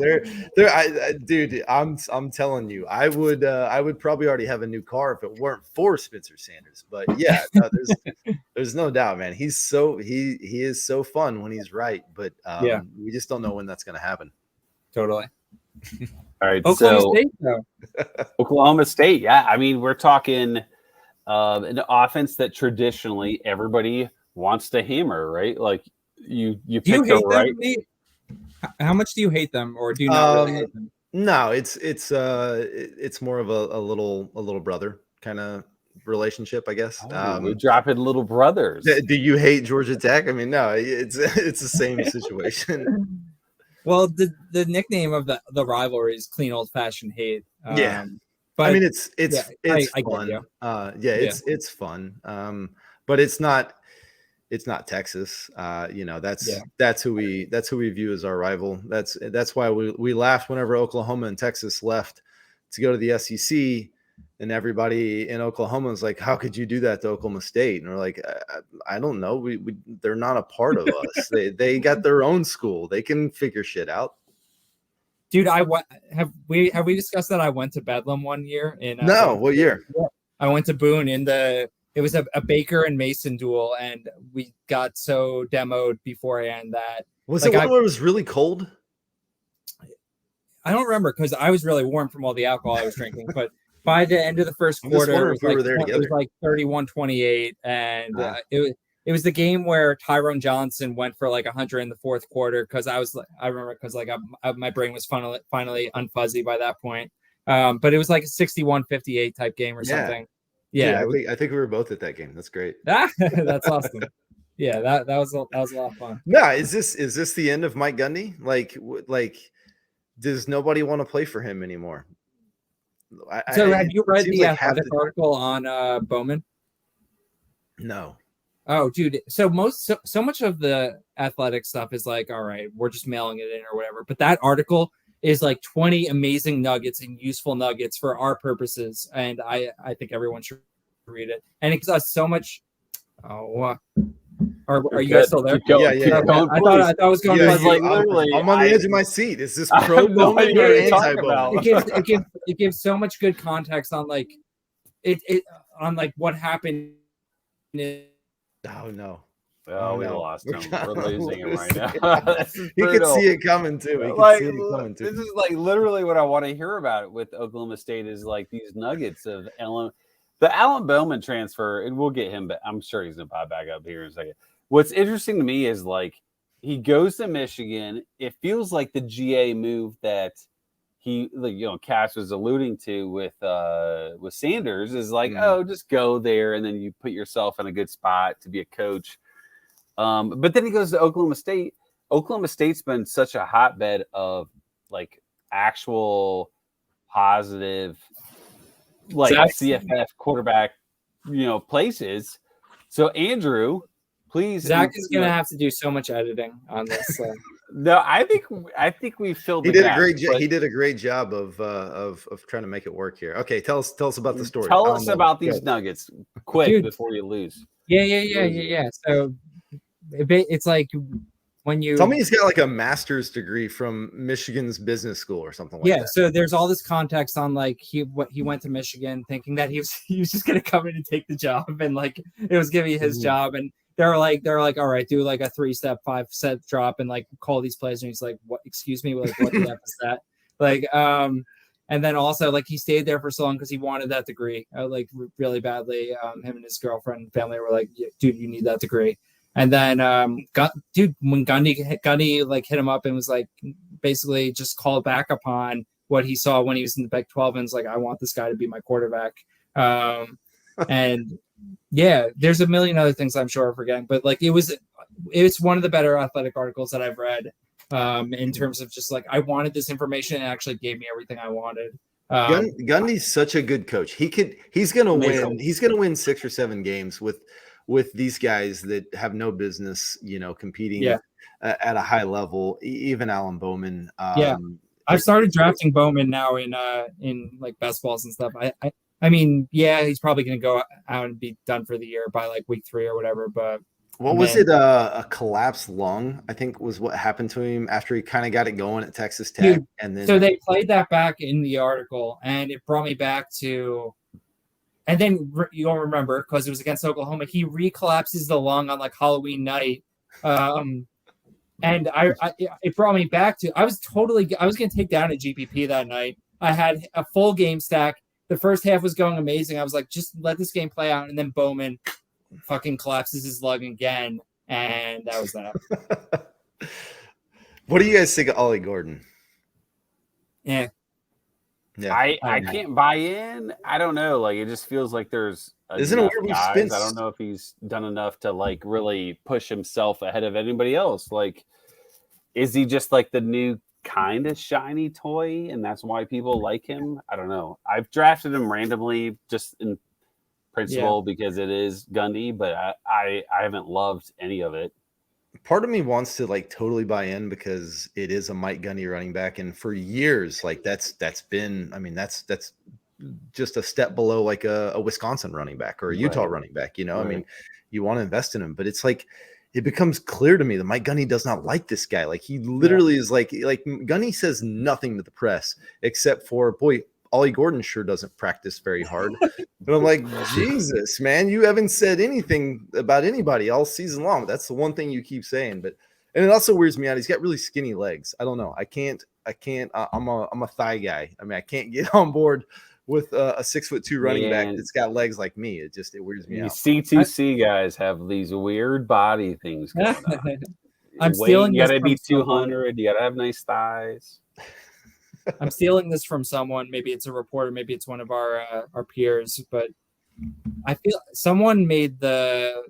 Dude, I'm telling you, I would probably already have a new car if it weren't for Spencer Sanders. But yeah, no, there's no doubt, man. He is so fun when he's right, but we just don't know when that's gonna happen. Totally. All right, Oklahoma State, though. Oklahoma State, yeah. I mean, we're talking an offense that traditionally everybody wants to hammer, right? Like you pick the right. How much do you hate them, or do you not really hate them? No, it's more of a little brother kind of relationship, I guess. We're dropping little brothers. Do you hate Georgia Tech? I mean, no, it's the same situation. Well, the nickname of the rivalry is clean old fashioned hate. But I mean, it's fun. It's fun. But it's not Texas. That's who we view as our rival. That's why we laughed whenever Oklahoma and Texas left to go to the SEC. And everybody in Oklahoma is like, how could you do that to Oklahoma State? And we're like, I don't know. They're not a part of us. They got their own school. They can figure shit out. Dude, have we discussed that I went to Bedlam one year? What year? I went to Boone it was a Baker and Mason duel, and we got so demoed beforehand that was it one where it was really cold? I don't remember because I was really warm from all the alcohol I was drinking, but by the end of the first quarter, it was like 31-28, and it was the game where Tyrone Johnson went for like 100 in the fourth quarter because I remember because my brain was finally unfuzzy by that point. But it was like a 61-58 type game or something. Yeah, I think we were both at that game. That's great. That's awesome. Yeah, that was a lot of fun. No, is this the end of Mike Gundy? Like, does nobody want to play for him anymore? Have you read the Athletic article on Bowman? No. Oh, dude. So much of the Athletic stuff is like, all right, we're just mailing it in or whatever. But that article is like 20 amazing nuggets and useful nuggets for our purposes, and I think everyone should read it. And it gives us so much. Are you guys still there? Yeah. I thought I was going. Yeah, like literally, I'm on the edge of my seat. Is this pro Bowman or anti Bowman? It gives so much good context on like it on like what happened. Oh no. Oh, we lost him. We're losing him right now. He could see it coming too. This is like literally what I want to hear about it with Oklahoma State is like these nuggets of the Alan Bowman transfer, and we'll get him, but I'm sure he's gonna pop back up here in a second. What's interesting to me is like he goes to Michigan. It feels like the GA move that Cass was alluding to with Sanders is like, just go there and then you put yourself in a good spot to be a coach. But then he goes to Oklahoma State. Oklahoma State's been such a hotbed of like actual positive, like CFF quarterback, places. So Andrew, please. Zach is going to have to do so much editing on this. No, I think we filled. He did a great job of trying to make it work here. Okay, tell us about the story. Tell us about these nuggets, quick, before you lose. Yeah. So it's like when you tell me he's got like a master's degree from Michigan's business school or something like that. Yeah, so there's all this context on like he went to Michigan thinking that he was just gonna come in and take the job and like it was gonna be his job, and they're like all right, do like a 3-step 5-step drop and like call these plays, and he's like, what, excuse me, like what the F is that? Like and then also like he stayed there for so long because he wanted that degree like really badly. Him and his girlfriend and family were like, dude, you need that degree. And then, when Gundy like hit him up and was like, basically just called back upon what he saw when he was in the Pac-12 and was like, I want this guy to be my quarterback. And yeah, there's a million other things I'm sure I'm forgetting, but like it's one of the better Athletic articles that I've read in terms of just like I wanted this information and it actually gave me everything I wanted. Gundy's such a good coach. He's gonna win. He's gonna win 6 or 7 games with these guys that have no business, competing at a high level. Even Alan Bowman. Yeah. I've started drafting Bowman now in like best balls and stuff. I mean, yeah, he's probably going to go out and be done for the year by like week 3 or whatever. But what was it? A collapsed lung, I think, was what happened to him after he kind of got it going at Texas Tech. Dude, and then so they played that back in the article, and it brought me back to. And then you'll remember because it was against Oklahoma, he recollapses the lung on like Halloween night. And it brought me back to I was going to take down a GPP that night. I had a full game stack. The first half was going amazing. I was like, just let this game play out. And then Bowman fucking collapses his lung again. And that was that. What do you guys think of Ollie Gordon? Yeah. I can't buy in. I don't know. Like, it just feels like there's isn't it weird? Guys. I don't know if he's done enough to like really push himself ahead of anybody else. Like, is he just like the new kind of shiny toy, and that's why people like him? I don't know. I've drafted him randomly just in principle because it is Gundy, but I haven't loved any of it. Part of me wants to like totally buy in because it is a Mike Gundy running back, and for years, like that's been. I mean, that's just a step below like a Wisconsin running back or a Utah running back. You know, I mean, you want to invest in him, but it's like it becomes clear to me that Mike Gundy does not like this guy. Like he literally is like Gundy says nothing to the press except for, boy, Ollie Gordon sure doesn't practice very hard. But I'm like, Jesus, man, you haven't said anything about anybody all season long. That's the one thing you keep saying. But and it also weirds me out. He's got really skinny legs. I don't know. I can't. I'm a thigh guy. I mean, I can't get on board with a 6'2" running back that's got legs like me. It weirds me out. C2C guys have these weird body things going on. I'm stealing. You got to be 200. You got to have nice thighs. I'm stealing this from someone. Maybe it's a reporter. Maybe it's one of our peers. But I feel someone made the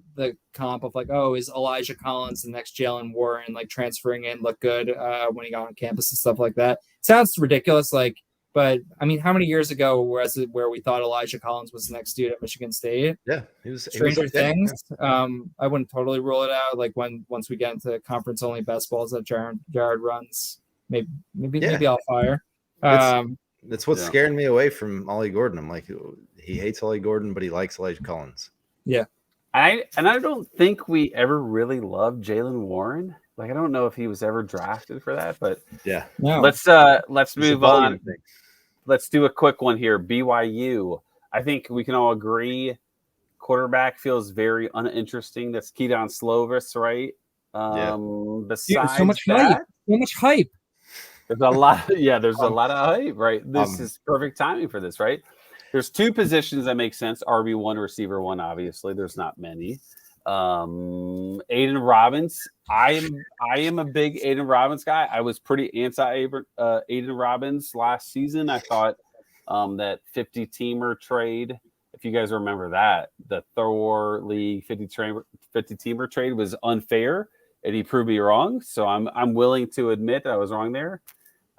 comp of like, oh, is Elijah Collins the next Jalen Warren? Like transferring in look good when he got on campus and stuff like that. Sounds ridiculous. Like. But I mean, how many years ago was it where we thought Elijah Collins was the next dude at Michigan State? Yeah, he was Stranger Things. Yeah. I wouldn't totally rule it out. Like once we get into conference only best balls that Jared runs, maybe I'll fire. That's what's scaring me away from Ollie Gordon. I'm like, he hates Ollie Gordon, but he likes Elijah Collins. Yeah, I don't think we ever really loved Jalen Warren. Like, I don't know if he was ever drafted for that, but let's move on. Let's do a quick one here. BYU. I think we can all agree quarterback feels very uninteresting. That's Keaton Slovis, right? Besides so much hype. There's a lot. There's a lot of hype, right? This is perfect timing for this, right? There's two positions that make sense. RB1, receiver 1, obviously. There's not many. Aiden Robbins. I am a big Aiden Robbins guy. I was pretty anti Aiden Robbins last season. I thought that 50-teamer trade, if you guys remember that, the Thor League 50-teamer trade was unfair, and he proved me wrong. So I'm willing to admit that I was wrong there.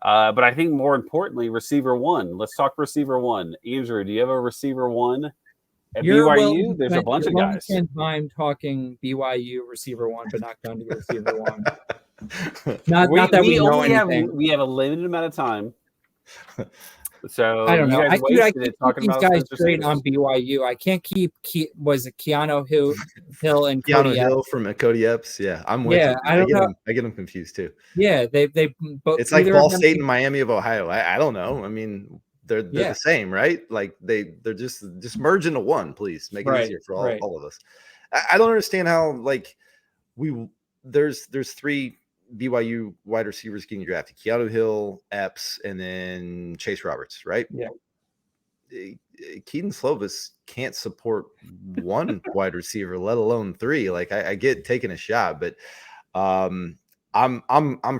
But I think more importantly, receiver 1. Let's talk receiver 1. Andrew, do you have a receiver 1? At BYU, there's a bunch of guys. Spend time talking BYU receiver 1, but not Gundy receiver 1. Not that we know anything. We have a limited amount of time, so I don't know. I can't keep these guys straight on BYU. I can't keep. Was it Keanu Hill and Keanu Hill from Cody Epps? Yeah, I'm with you. I don't know. I get them confused too. Yeah, they both. It's like Ball State and Miami of Ohio. I don't know. I mean. They're the same, right? Like they're just merge into one, please. Make it easier for all of us. I don't understand how like there's 3 BYU wide receivers getting drafted: Keanu Hill, Epps, and then Chase Roberts, right? Yeah. Keaton Slovis can't support 1 wide receiver, let alone 3. Like I get taking a shot, but I'm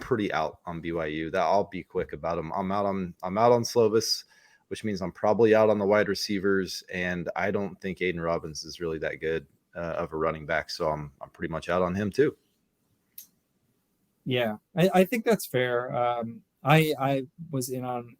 pretty out on BYU. That I'll be quick about them. I'm out on Slovis, which means I'm probably out on the wide receivers, and I don't think Aiden Robbins is really that good of a running back, so I'm pretty much out on him too. Yeah, I think that's fair. I was in on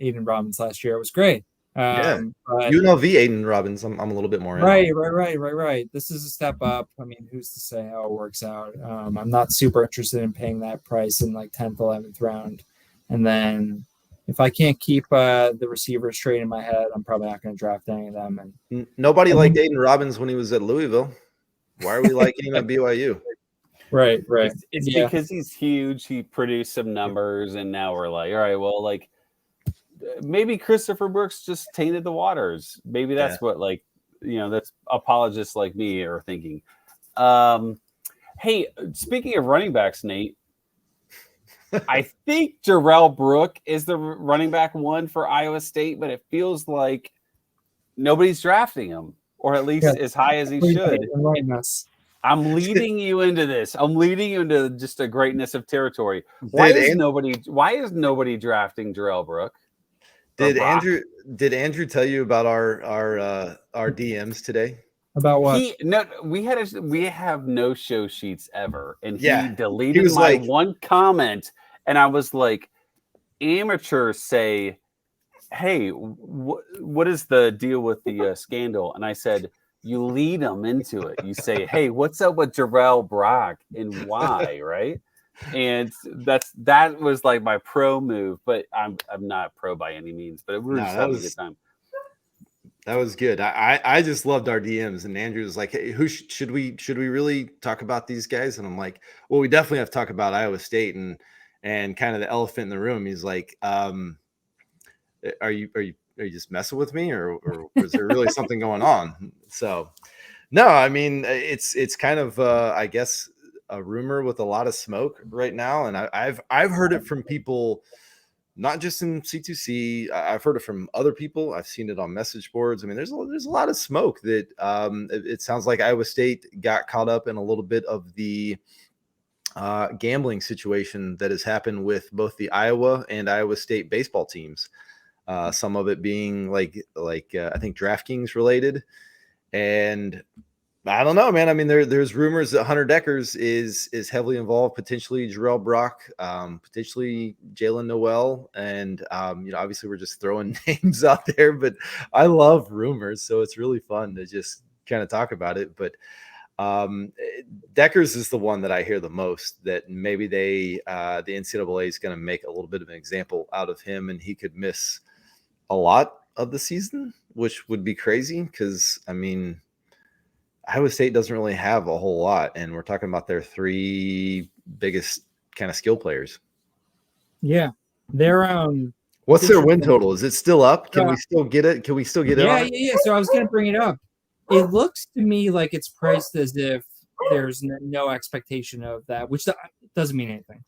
Aiden Robbins last year. It was great. Yeah. But UNLV Aiden Robbins, I'm a little bit more in on. right. This is a step up. I mean, who's to say how it works out? I'm not super interested in paying that price in like 10th, 11th round. And then if I can't keep the receivers straight in my head, I'm probably not going to draft any of them. And Nobody liked Aiden Robbins when he was at Louisville. Why are we liking him at BYU? Right. It's because he's huge. He produced some numbers, and now we're like, all right, well, like maybe Christopher Brooks just tainted the waters. Maybe that's what, like, that's apologists like me are thinking. Hey, speaking of running backs, Nate, I think Jarrell Brook is the running back one for Iowa State, but it feels like nobody's drafting him, or at least as high as he should. I'm leading you into this. I'm leading you into just a greatness of territory. Why is nobody drafting Jarrell Brook? Did Andrew tell you about our DMs today? About what? We have no show sheets ever, and he deleted he was my like, one comment, and I was like, amateurs say, hey, what is the deal with the scandal? And I said, you lead them into it. You say, hey, what's up with Jarrell Brock and why, right? And that was like my pro move, but I'm not pro by any means, but we were just having a good time. That was good. I just loved our DMs, and Andrew was like, hey, who should we really talk about these guys? And I'm like, well, we definitely have to talk about Iowa State and kind of the elephant in the room. He's like, are you just messing with me, or is there really something going on? So no, I mean, it's kind of I guess a rumor with a lot of smoke right now, and I've heard it from people, not just in C2C. I've heard it from other people. I've seen it on message boards. I mean, there's a lot of smoke that it sounds like Iowa State got caught up in a little bit of the gambling situation that has happened with both the Iowa and Iowa State baseball teams. Some of it being like I think DraftKings related, and I don't know, man. I mean, there's rumors that Hunter Deckers is heavily involved, potentially Jarrell Brock, potentially Jalen Noel, and obviously we're just throwing names out there, but I love rumors, so it's really fun to just kind of talk about it. But Deckers is the one that I hear the most, that maybe the NCAA is going to make a little bit of an example out of him, and he could miss a lot of the season, which would be crazy because, I mean, Iowa State doesn't really have a whole lot, and we're talking about their three biggest kind of skill players. Yeah, they're What's their win total? Is it still up? Can we still get it? Can we still get it? Yeah. So I was going to bring it up. It looks to me like it's priced as if there's no expectation of that, which doesn't mean anything.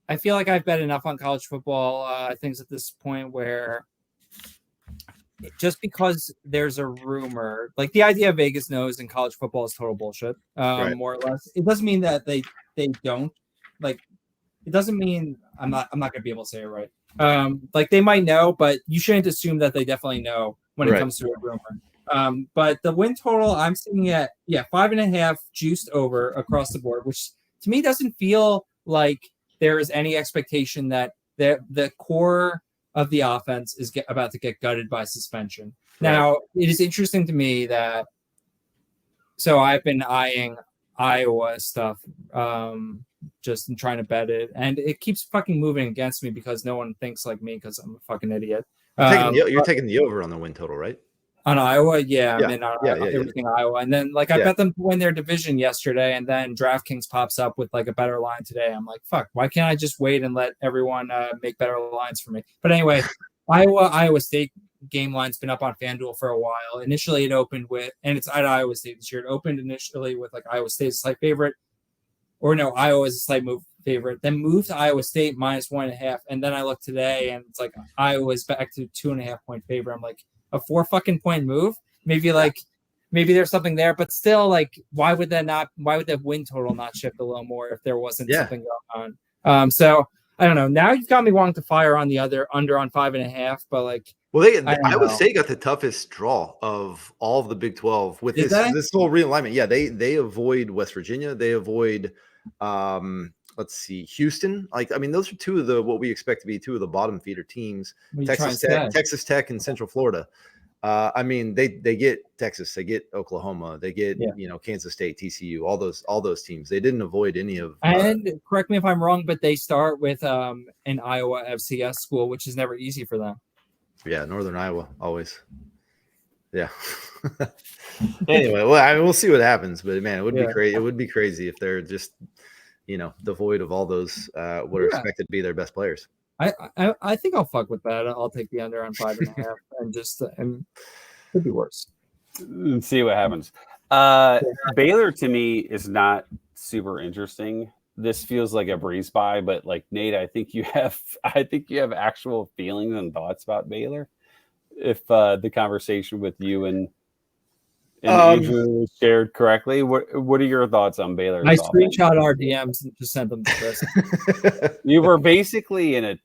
I feel like I've bet enough on college football things at this point where just because there's a rumor, like the idea of Vegas knows in college football is total bullshit, right. More or less. It doesn't mean that they don't. Like, it doesn't mean I'm not gonna be able to say it right. Like they might know, but you shouldn't assume that they definitely know when it comes to a rumor. But the win total I'm seeing at 5.5 juiced over across the board, which to me doesn't feel like there is any expectation that the core of the offense is about to get gutted by suspension. Right. Now, it is interesting to me that so I've been eyeing Iowa stuff, just in trying to bet it, and it keeps fucking moving against me because no one thinks like me because I'm a fucking idiot. You're taking the over on the win total, right? On Iowa, I'm in on everything Iowa. And then I bet them to win their division yesterday, and then DraftKings pops up with like a better line today. I'm like, fuck, why can't I just wait and let everyone make better lines for me? But anyway, Iowa State game line's been up on FanDuel for a while. Initially it opened with, and it's at Iowa State this year, it opened initially with like Iowa State as a slight favorite, or no, Iowa is a slight favorite, then moved to Iowa State -1.5. And then I looked today and it's like Iowa's back to 2.5 point favorite. I'm like, a 4 fucking point move? Maybe there's something there, but still, like, why would that win total not shift a little more if there wasn't something going on? So I don't know. Now you've got me wanting to fire on the under on 5.5, but like, Iowa State got the toughest draw of all of the Big 12 with this whole realignment. Yeah, they avoid West Virginia, they avoid let's see, Houston. Like, I mean, those are two of what we expect to be two of the bottom feeder teams. What are you trying Texas Tech, and Central Florida. I mean, they get Texas, they get Oklahoma, they get Kansas State, TCU, all those teams. They didn't avoid any of. And correct me if I'm wrong, but they start with an Iowa FCS school, which is never easy for them. Yeah, Northern Iowa always. Yeah. Anyway, well, I mean, we'll see what happens, but man, it would be crazy. It would be crazy if they're just, devoid of all those what are expected to be their best players. I think I'll fuck with that. I'll take the under on 5.5 and just and could be worse. And see what happens. Baylor to me is not super interesting. This feels like a breeze by, but like Nate, I think you have actual feelings and thoughts about Baylor. If the conversation with you and Andrew was shared correctly, what are your thoughts on Baylor? I screenshot our DMs and just sent them to Chris. You were basically in a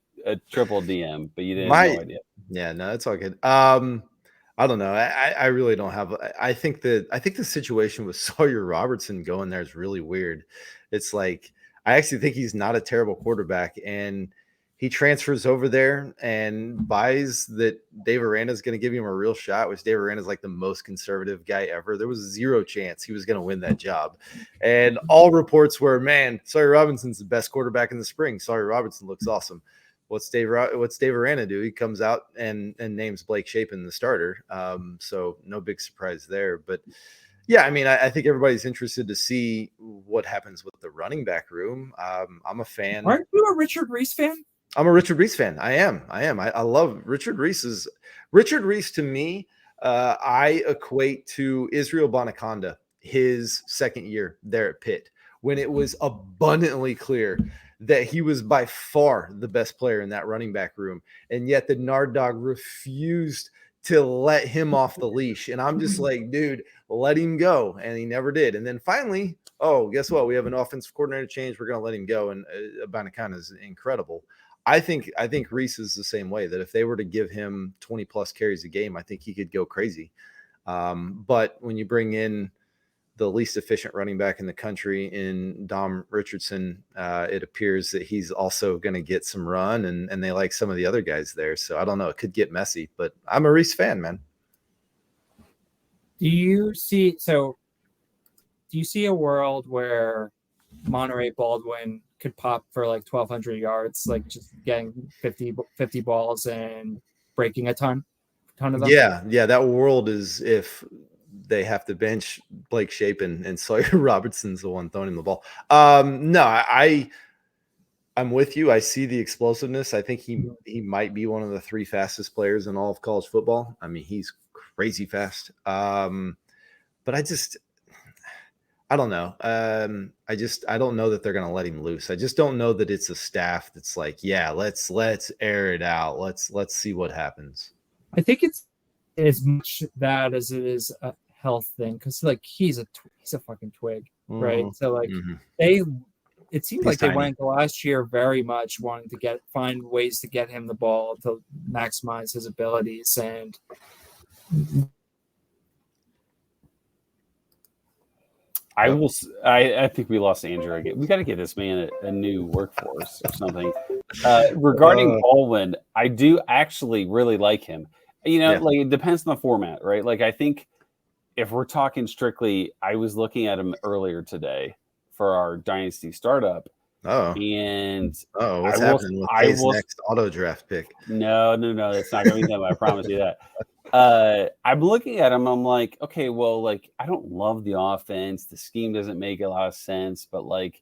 triple DM, but you didn't have no idea. Yeah, no, it's all good. I don't know. I really don't have. I think the situation with Sawyer Robertson going there is really weird. It's like I actually think he's not a terrible quarterback, and he transfers over there and buys that Dave Aranda is going to give him a real shot, which Dave Aranda is like the most conservative guy ever. There was zero chance he was going to win that job. And all reports were, man, Sawyer Robinson's the best quarterback in the spring. Sawyer Robertson looks awesome. What's Dave Aranda do? He comes out and names Blake Shapen the starter. So no big surprise there. But yeah, I mean, I think everybody's interested to see what happens with the running back room. I'm a fan. Aren't you a Richard Reese fan? I'm a Richard Reese fan. I am. I love Richard Reese. Richard Reese to me, I equate to Israel Bonaconda, his second year there at Pitt, when it was abundantly clear that he was by far the best player in that running back room. And yet the Nard Dog refused to let him off the leash. And I'm just like, dude, let him go. And he never did. And then finally, guess what? We have an offensive coordinator change. We're going to let him go. And Bonaconda is incredible. I think Reese is the same way, that if they were to give him 20 plus carries a game, I think he could go crazy. But when you bring in the least efficient running back in the country in Dom Richardson, it appears that he's also going to get some run, and they like some of the other guys there. So I don't know. It could get messy, but I'm a Reese fan, man. Do you see a world where Monterey Baldwin could pop for like 1,200 yards, like just getting 50 balls and breaking a ton of them? Yeah. That world is if they have to bench Blake Shapen and Sawyer Robertson's the one throwing him the ball. No, I'm with you. I see the explosiveness. I think he might be one of the 3 fastest players in all of college football. I mean, he's crazy fast. But I don't know. I don't know that they're going to let him loose. I just don't know that it's a staff that's like, yeah, let's air it out. Let's see what happens. I think it's as much that as it is a health thing, because like he's a fucking twig, right? So like it seems like they went into last year very much wanting to find ways to get him the ball to maximize his abilities, and I think we lost Andrew again. We got to get this man a new workforce or something. Regarding Baldwin, I do actually really like him. Like it depends on the format, right? Like I think if we're talking strictly, I was looking at him earlier today for our Dynasty startup. What's happening with his next auto draft pick? No, that's not going to be him. I promise you that. I'm looking at him. I'm like, okay, well, like I don't love the offense. The scheme doesn't make a lot of sense, but like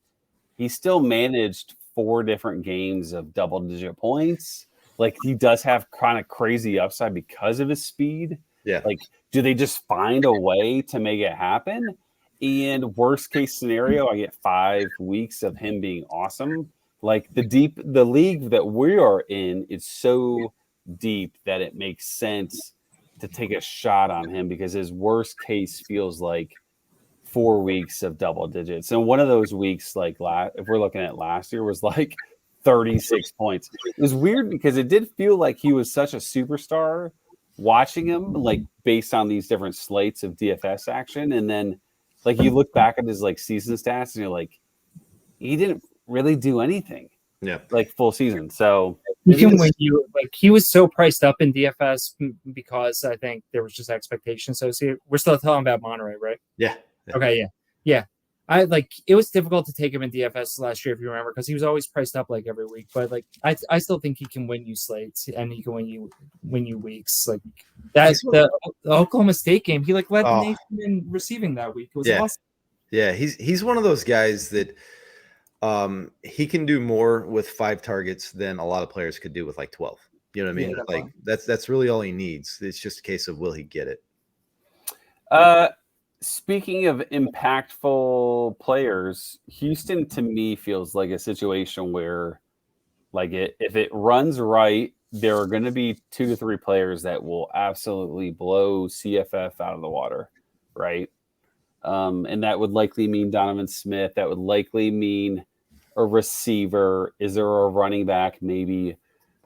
he still managed 4 different games of double-digit points. Like he does have kind of crazy upside because of his speed. Yeah. Like, do they just find a way to make it happen? And worst case scenario, I get 5 weeks of him being awesome. Like the league that we are in is so deep that it makes sense to take a shot on him because his worst case feels like 4 weeks of double digits. And one of those weeks, like if we're looking at last year, was like 36 points. It was weird because it did feel like he was such a superstar watching him, like based on these different slates of DFS action. And then like you look back at his like season stats and you're like, he didn't really do anything Yeah. like full season. So He can win you. Like he was so priced up in DFS because I think there was just expectation associated. We're still talking about Monterey, right? Yeah. Okay. Yeah. I like it was difficult to take him in DFS last year if you remember because he was always priced up like every week. But like I still think he can win you slates and he can win you weeks. Like that the Oklahoma State game, he like led the nation in receiving that week. It was awesome. Yeah, he's one of those guys that he can do more with 5 targets than a lot of players could do with like 12. You know what I mean? Yeah, like that's really all he needs. It's just a case of will he get it? Speaking of impactful players, Houston to me feels like a situation where, like, if it runs right, there are going to be 2 to 3 players that will absolutely blow CFF out of the water, right? And that would likely mean Donovan Smith. That would likely mean a receiver. Is there a running back? Maybe.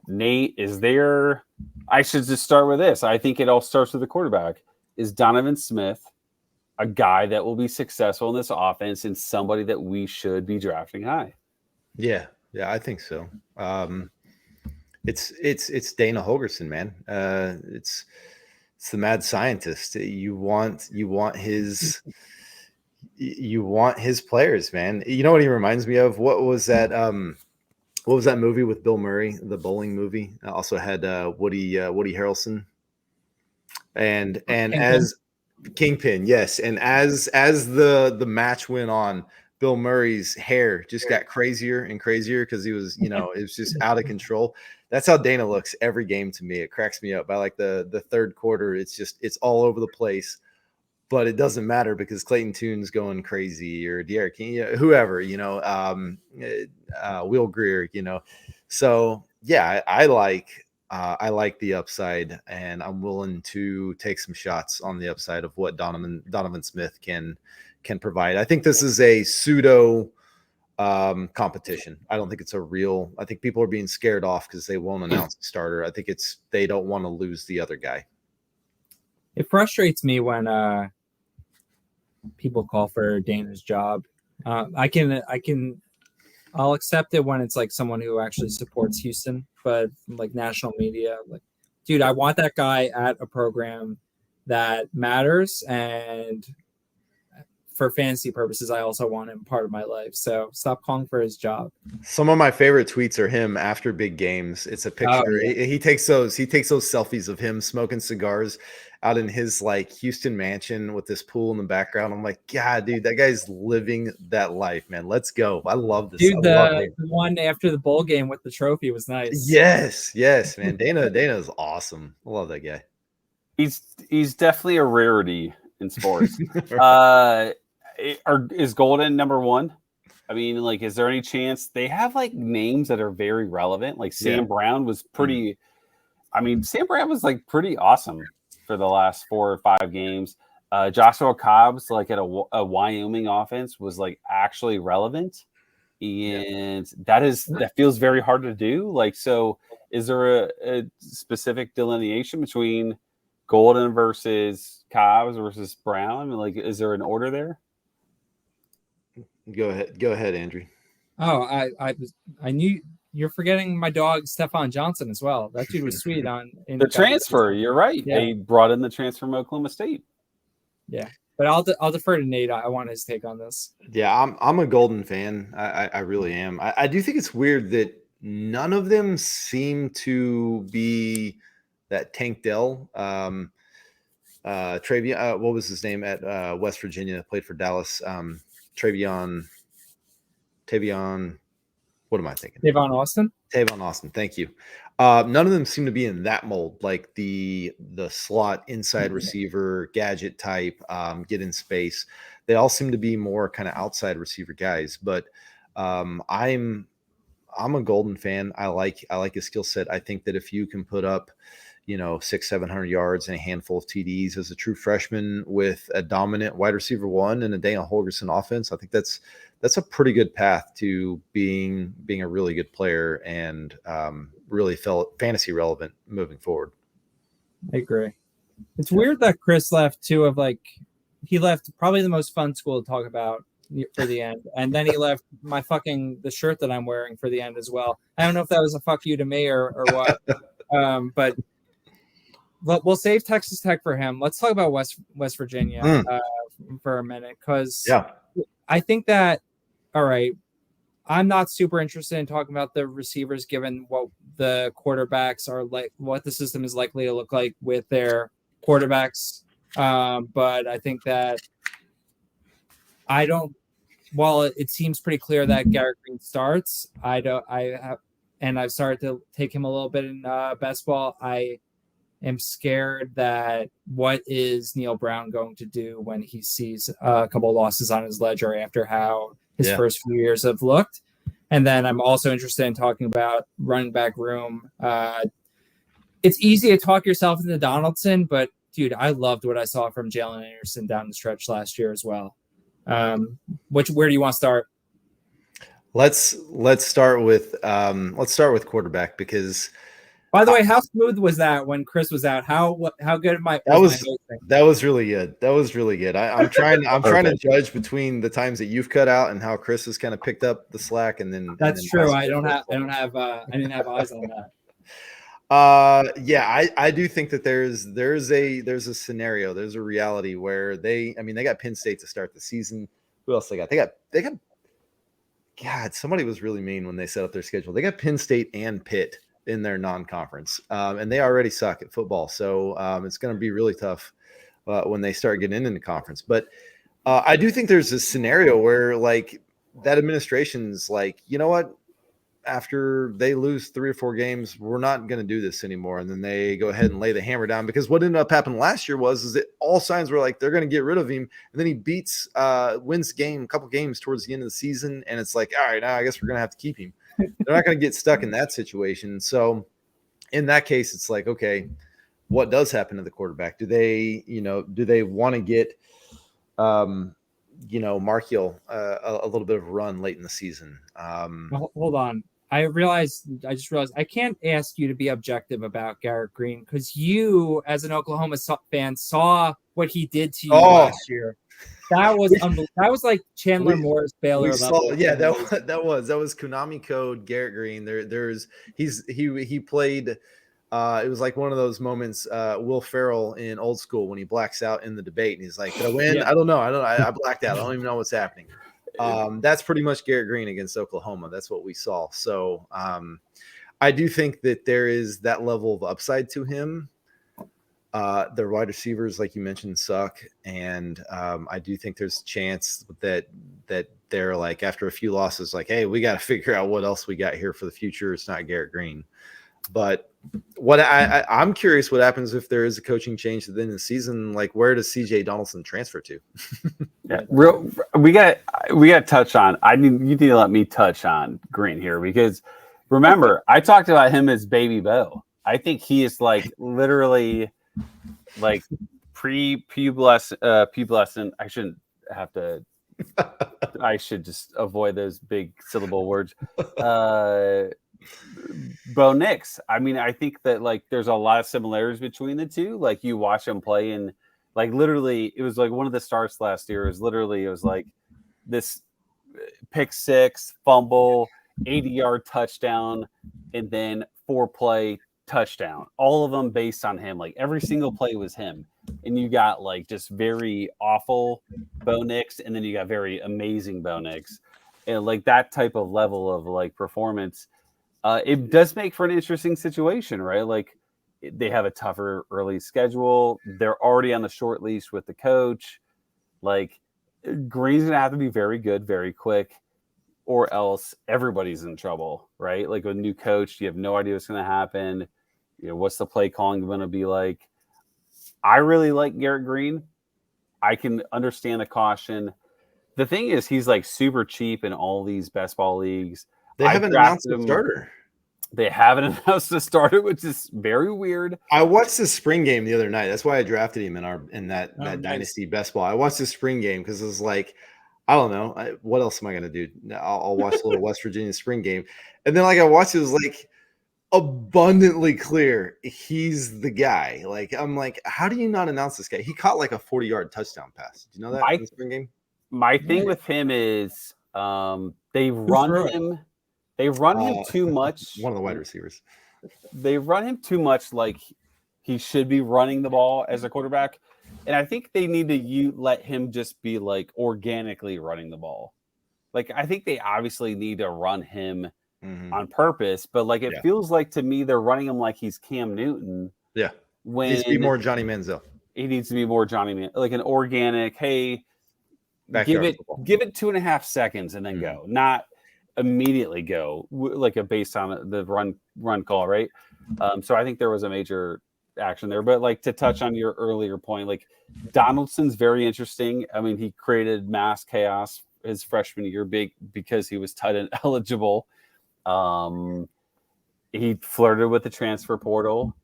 Nate, is there? I should just start with this. I think it all starts with the quarterback. Is Donovan Smith a guy that will be successful in this offense and somebody that we should be drafting high? Yeah, I think so. It's Dana Holgerson, man. It's the mad scientist. You want his players, man. You know what he reminds me of? What was that movie with Bill Murray, the bowling movie? Also had Woody Harrelson. And as Kingpin, yes. And as the match went on, Bill Murray's hair just got crazier and crazier because he was, it was just out of control. That's how Dana looks every game to me. It cracks me up. By like the third quarter, it's all over the place. But it doesn't matter because Clayton Tune's going crazy or De'Aaron King, whoever, Will Greer, So yeah, I like the upside, and I'm willing to take some shots on the upside of what Donovan Smith can provide. I think this is a pseudo competition. I don't think it's a real. I think people are being scared off because they won't announce a starter. I think they don't want to lose the other guy. It frustrates me when people call for Dana's job. I'll accept it when it's like someone who actually supports Houston, but like national media, like, dude, I want that guy at a program that matters, and for fantasy purposes, I also want him part of my life. So stop calling for his job. Some of my favorite tweets are him after big games. It's a picture. Oh, yeah. He takes those selfies of him smoking cigars out in his like Houston mansion with this pool in the background. I'm like, God, dude, that guy's living that life, man. Let's go. I love this. Dude, the one after the bowl game with the trophy was nice. Yes, man. Dana is awesome. I love that guy. He's definitely a rarity in sports. Is Golden number 1? I mean, like, is there any chance they have like names that are very relevant? Like Sam Brown was pretty. I mean, Sam Brown was like pretty awesome for the last 4 or 5 games. Joshua Cobbs, like at a Wyoming offense, was like actually relevant, and that feels very hard to do. Like, so is there a specific delineation between Golden versus Cobbs versus Brown? I mean, like, is there an order there? Go ahead, Andrew. Oh, I knew you're forgetting my dog Stephon Johnson as well. That dude was sweet in the transfer. You're right. Yeah. They brought in the transfer from Oklahoma State. Yeah, but I'll defer to Nate. I want his take on this. Yeah, I'm a Golden fan. I really am. I do think it's weird that none of them seem to be that Tank Dell. Travion, what was his name at West Virginia? Played for Dallas. Tavion, what am I thinking? Tavon Austin. Thank you. None of them seem to be in that mold, like the slot inside receiver, gadget type, get in space. They all seem to be more kind of outside receiver guys. But I'm a Golden fan. I like his skill set. I think that if you can put up, 600-700 yards and a handful of TDs as a true freshman with a dominant wide receiver 1 and a Dana Holgerson offense, I think that's a pretty good path to being a really good player and really felt fantasy relevant moving forward. I agree. It's weird that Chris left too. He left probably the most fun school to talk about for the end, and then he left the shirt that I'm wearing for the end as well. I don't know if that was a fuck you to me or what, but we'll save Texas Tech for him. Let's talk about West Virginia for a minute, because I think that, all right, I'm not super interested in talking about the receivers given what the quarterbacks are like, what the system is likely to look like with their quarterbacks. But I think that while it seems pretty clear that Garrett Green starts, I've started to take him a little bit in best ball. I am scared that what is Neil Brown going to do when he sees a couple of losses on his ledger after how his first few years have looked. And then I'm also interested in talking about running back room. It's easy to talk yourself into Donaldson, but dude, I loved what I saw from Jalen Anderson down the stretch last year as well. Where do you want to start? Let's start with quarterback, because by the way, how smooth was that when Chris was out? How good that was really good. That was really good. I'm trying to judge between the times that you've cut out and how Chris has kind of picked up the slack, and then that's true. I didn't have eyes on that. I do think that there's a scenario, there's a reality where they got Penn State to start the season. Who else they got? They got God, somebody was really mean when they set up their schedule. They got Penn State and Pitt in their non-conference, and they already suck at football. So it's going to be really tough when they start getting into conference. But I do think there's a scenario where like that administration's like, you know what? After they lose 3 or 4 games, we're not going to do this anymore. And then they go ahead and lay the hammer down, because what ended up happening last year is that all signs were like, they're going to get rid of him. And then he wins a couple games towards the end of the season. And it's like, all right, now I guess we're going to have to keep him. They're not going to get stuck in that situation. So in that case, it's like, okay, what does happen to the quarterback? Do they want to get, Markiel a little bit of a run late in the season? Hold on. I just realized I can't ask you to be objective about Garrett Green, because you, as an Oklahoma fan, saw what he did to you last year. That was unbelievable. That was like Chandler Moore's Baylor level. That was Konami code Garrett Green. He played. It was like one of those moments, Will Ferrell in Old School, when he blacks out in the debate and he's like, "Did I win? Yeah. I don't know. I blacked out. I don't even know what's happening." That's pretty much Garrett Green against Oklahoma. That's what we saw. So I do think that there is that level of upside to him. Their wide receivers, like you mentioned, suck. And I do think there's a chance that they're like, after a few losses, like, hey, we got to figure out what else we got here for the future. It's not Garrett Green. But what I'm curious what happens if there is a coaching change at the end of the season. Like, where does CJ Donaldson transfer to? We got to touch on. You need to let me touch on Green here, because remember, I talked about him as Baby Bo. I think he is like literally like pubescent. I shouldn't have to. I should just avoid those big syllable words. Bo Nix. I mean, I think that like there's a lot of similarities between the two. Like, you watch him play, and like literally, it was like one of the starts last year. It was like this pick six, fumble, 80-yard touchdown, and then 4-play touchdown. All of them based on him. Like, every single play was him. And you got like just very awful Bo Nix, and then you got very amazing Bo Nix. And like that type of level of like performance. It does make for an interesting situation, right? Like, they have a tougher early schedule. They're already on the short leash with the coach. Like, Green's going to have to be very good, very quick, or else everybody's in trouble, right? Like, with a new coach, you have no idea what's going to happen. You know, what's the play calling going to be like? I really like Garrett Green. I can understand the caution. The thing is, he's like super cheap in all these best ball leagues. They haven't announced a starter. They haven't announced a starter, which is very weird. I watched the spring game the other night. That's why I drafted him in that Dynasty best ball. I watched the spring game because it was like, I don't know, what else am I going to do? I'll watch a little West Virginia spring game. And then like I watched it was like abundantly clear he's the guy. Like, I'm like, how do you not announce this guy? He caught like a 40-yard touchdown pass. Did you know that in the spring game? My thing with him is they run him. They run him too much. One of the wide receivers. They run him too much like he should be running the ball as a quarterback. And I think they need to let him just be like organically running the ball. Like, I think they obviously need to run him on purpose, but like it feels like to me they're running him like he's Cam Newton. Yeah. When he needs to be more Johnny Manziel. He needs to be more Johnny like an organic, hey, give it 2.5 seconds and then go, not immediately go like a based on the run call, right? So I think there was a major action there, but like to touch on your earlier point, like Donaldson's very interesting. I mean, he created mass chaos his freshman year because he was tight end eligible. He flirted with the transfer portal.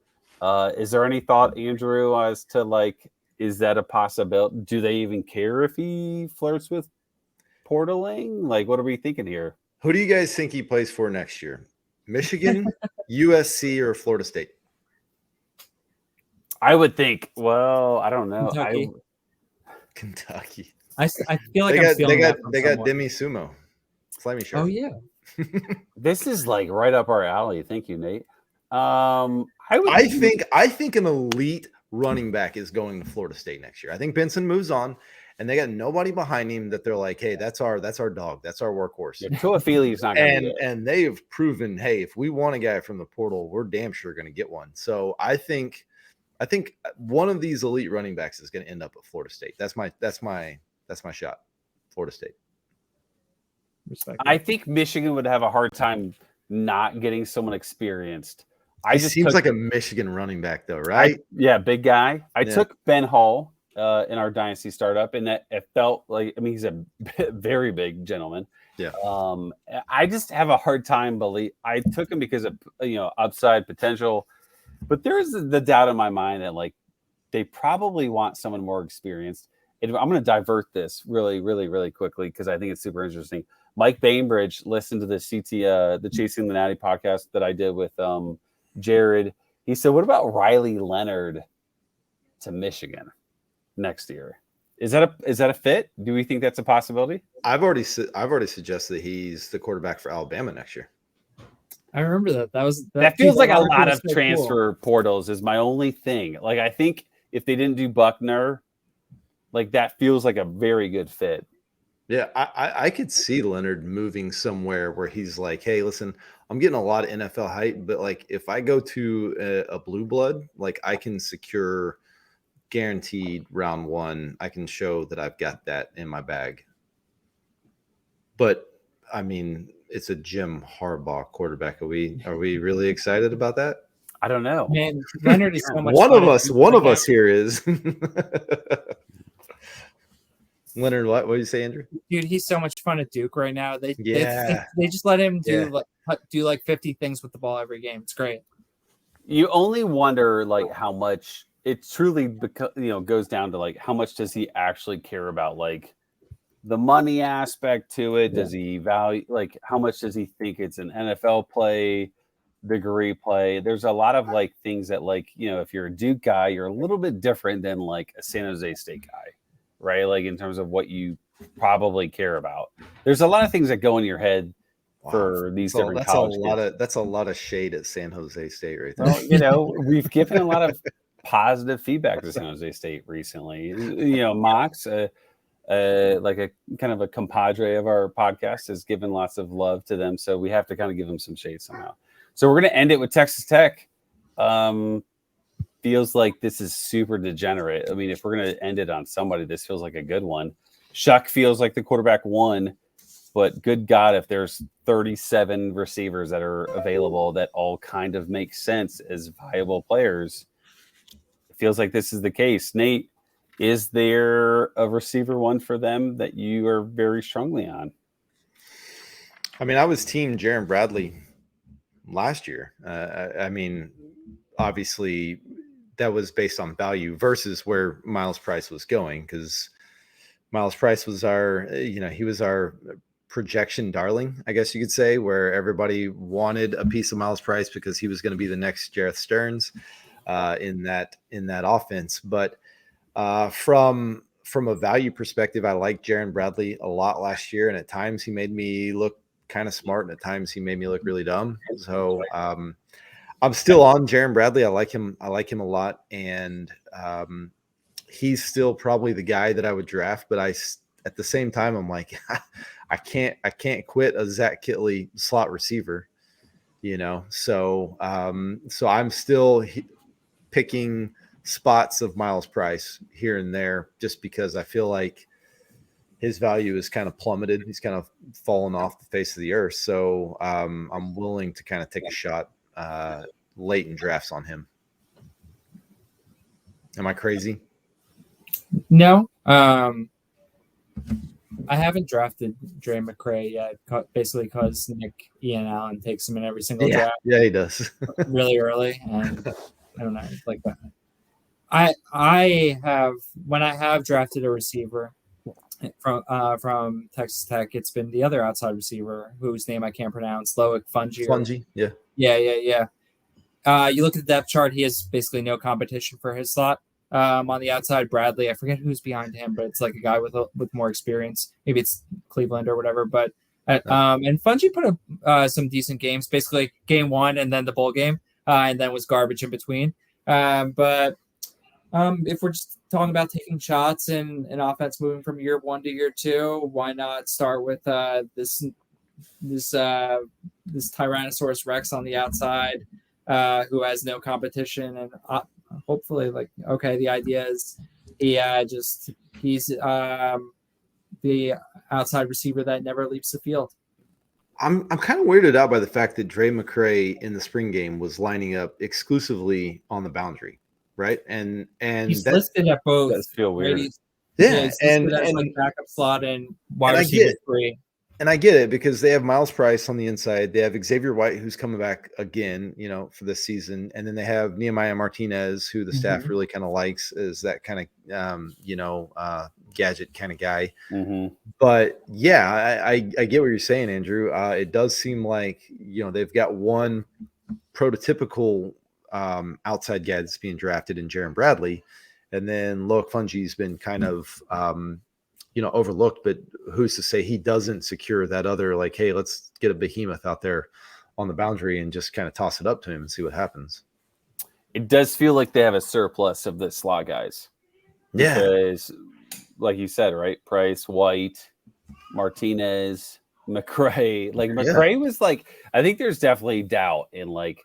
Is there any thought, Andrew, as to like, is that a possibility? Do they even care if he flirts with portaling? Like, what are we thinking here? Who do you guys think he plays for next year? Michigan, USC, or Florida State? I would think. Well, I don't know. Kentucky. I feel like they got Demi Sumo, Slimy Shark. Oh yeah. This is like right up our alley. Thank you, Nate. I think an elite running back is going to Florida State next year. I think Benson moves on, and they got nobody behind him that they're like, hey, that's our dog, that's our workhorse. Toafili's not going to and they have proven, hey, if we want a guy from the portal, we're damn sure going to get one. So I think one of these elite running backs is going to end up at Florida State. That's my shot. Florida State. I think Michigan would have a hard time not getting someone experienced. He seems like a Michigan running back, though, right? Big guy. I took Ben Hall in our dynasty startup, and that it felt like, I mean, he's a very big gentleman. Yeah. I just have a hard time I took him because of upside potential, but there's the doubt in my mind that like they probably want someone more experienced. And I'm going to divert this really, really, really quickly because I think it's super interesting. Mike Bainbridge listened to the Chasing the Natty podcast that I did with Jared. He said, what about Riley Leonard to Michigan next year? Is that a fit? Do we think that's a possibility? I've already suggested he's the quarterback for Alabama next year. I remember that. That feels like a lot of transfer portals is my only thing. Like, I think if they didn't do Buckner, like that feels like a very good fit. Yeah, I could see Leonard moving somewhere where he's like, hey, listen, I'm getting a lot of NFL hype, but like if I go to a blue blood, like I can secure guaranteed round one. I can show that I've got that in my bag. But I mean, it's a Jim Harbaugh quarterback. Are we really excited about that? I don't know. Man, Leonard is so much one fun. of us here is. Leonard, what do you say, Andrew? Dude, he's so much fun at Duke right now. They just let him do 50 things with the ball every game. It's great. You only wonder like how much it truly goes down to like how much does he actually care about like the money aspect to it? Does he value like how much does he think it's an NFL play, degree play? There's a lot of like things that like if you're a Duke guy, you're a little bit different than like a San Jose State guy. Right, like in terms of what you probably care about. There's a lot of things that go in your head for these different college kids. That's a lot of shade at San Jose State right there. Well, we've given a lot of positive feedback to San Jose State recently. Mox, like a kind of a compadre of our podcast, has given lots of love to them, so we have to kind of give them some shade somehow. So we're going to end it with Texas Tech. Feels like this is super degenerate. I mean, if we're going to end it on somebody, this feels like a good one. Shuck feels like the quarterback won, but good God, if there's 37 receivers that are available that all kind of make sense as viable players, it feels like this is the case. Nate, is there a receiver one for them that you are very strongly on? I mean, I was team Jaron Bradley last year. I mean, obviously that was based on value versus where Miles Price was going, because Miles Price was he was our projection darling, I guess you could say, where everybody wanted a piece of Miles Price because he was going to be the next Jareth Stearns in that offense. But from from a value perspective, I like Jaron Bradley a lot last year, and at times he made me look kind of smart, and at times he made me look really dumb. So I'm still on Jaron Bradley. I like him. I like him a lot, and he's still probably the guy that I would draft. But at the same time, I'm like, I can't quit a Zach Kitley slot receiver, So I'm still picking spots of Miles Price here and there, just because I feel like his value is kind of plummeted. He's kind of fallen off the face of the earth. So I'm willing to kind of take a shot late in drafts on him. Am I crazy? No. I haven't drafted Dre McCray yet, basically because Nick Ian Allen takes him in every single draft. Yeah, he does. Really early, and I don't know, like that. I have, when I have drafted a receiver from Texas Tech, it's been the other outside receiver whose name I can't pronounce, Loic Fouonji. Fouonji, yeah. You look at the depth chart; he has basically no competition for his slot. On the outside, Bradley, I forget who's behind him, but it's like a guy with more experience. Maybe it's Cleveland or whatever. But and Fouonji put up some decent games, basically game one and then the bowl game, and then was garbage in between. But if we're just talking about taking shots and an offense moving from year one to year two, why not start with this Tyrannosaurus Rex on the outside, who has no competition, and hopefully, the idea is he's the outside receiver that never leaves the field. I'm kind of weirded out by the fact that Dre McCray in the spring game was lining up exclusively on the boundary, right? And he's listed at both. Does feel weird. And backup slot and wide receiver 3. And I get it, because they have Miles Price on the inside. They have Xavier White, who's coming back again, for this season. And then they have Nehemiah Martinez, who the staff really kind of likes as that kind of, gadget kind of guy. Mm-hmm. But yeah, I get what you're saying, Andrew. It does seem like, they've got one prototypical outside guy that's being drafted in Jaron Bradley. And then Loic Fouonji's been kind of, overlooked, but who's to say he doesn't secure that other, like, hey, let's get a behemoth out there on the boundary and just kind of toss it up to him and see what happens. It does feel like they have a surplus of the slot guys. Yeah. Because, like you said, right? Price, White, Martinez, McCray. Like, McCray was like, I think there's definitely doubt in like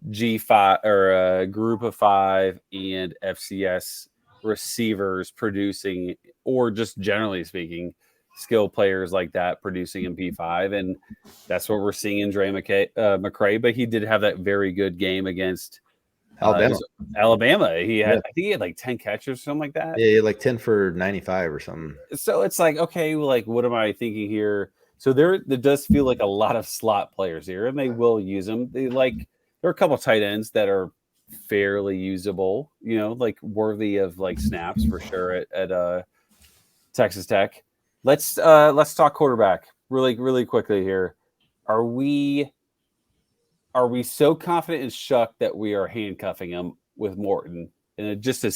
G5 or a group of 5 and FCS receivers producing, or just generally speaking, skill players like that producing in P5, and that's what we're seeing in Dre McCray. But he did have that very good game against Alabama. He had, I think he had like 10 catches or something like that. Yeah, like 10 for 95 or something. So it's like, okay, well, like, what am I thinking here? So there does feel like a lot of slot players here, and they will use them. There are a couple tight ends that are fairly usable, like worthy of like snaps for sure at Texas Tech. Let's talk quarterback really quickly here. Are we so confident in Shuck that we are handcuffing him with Morton in just a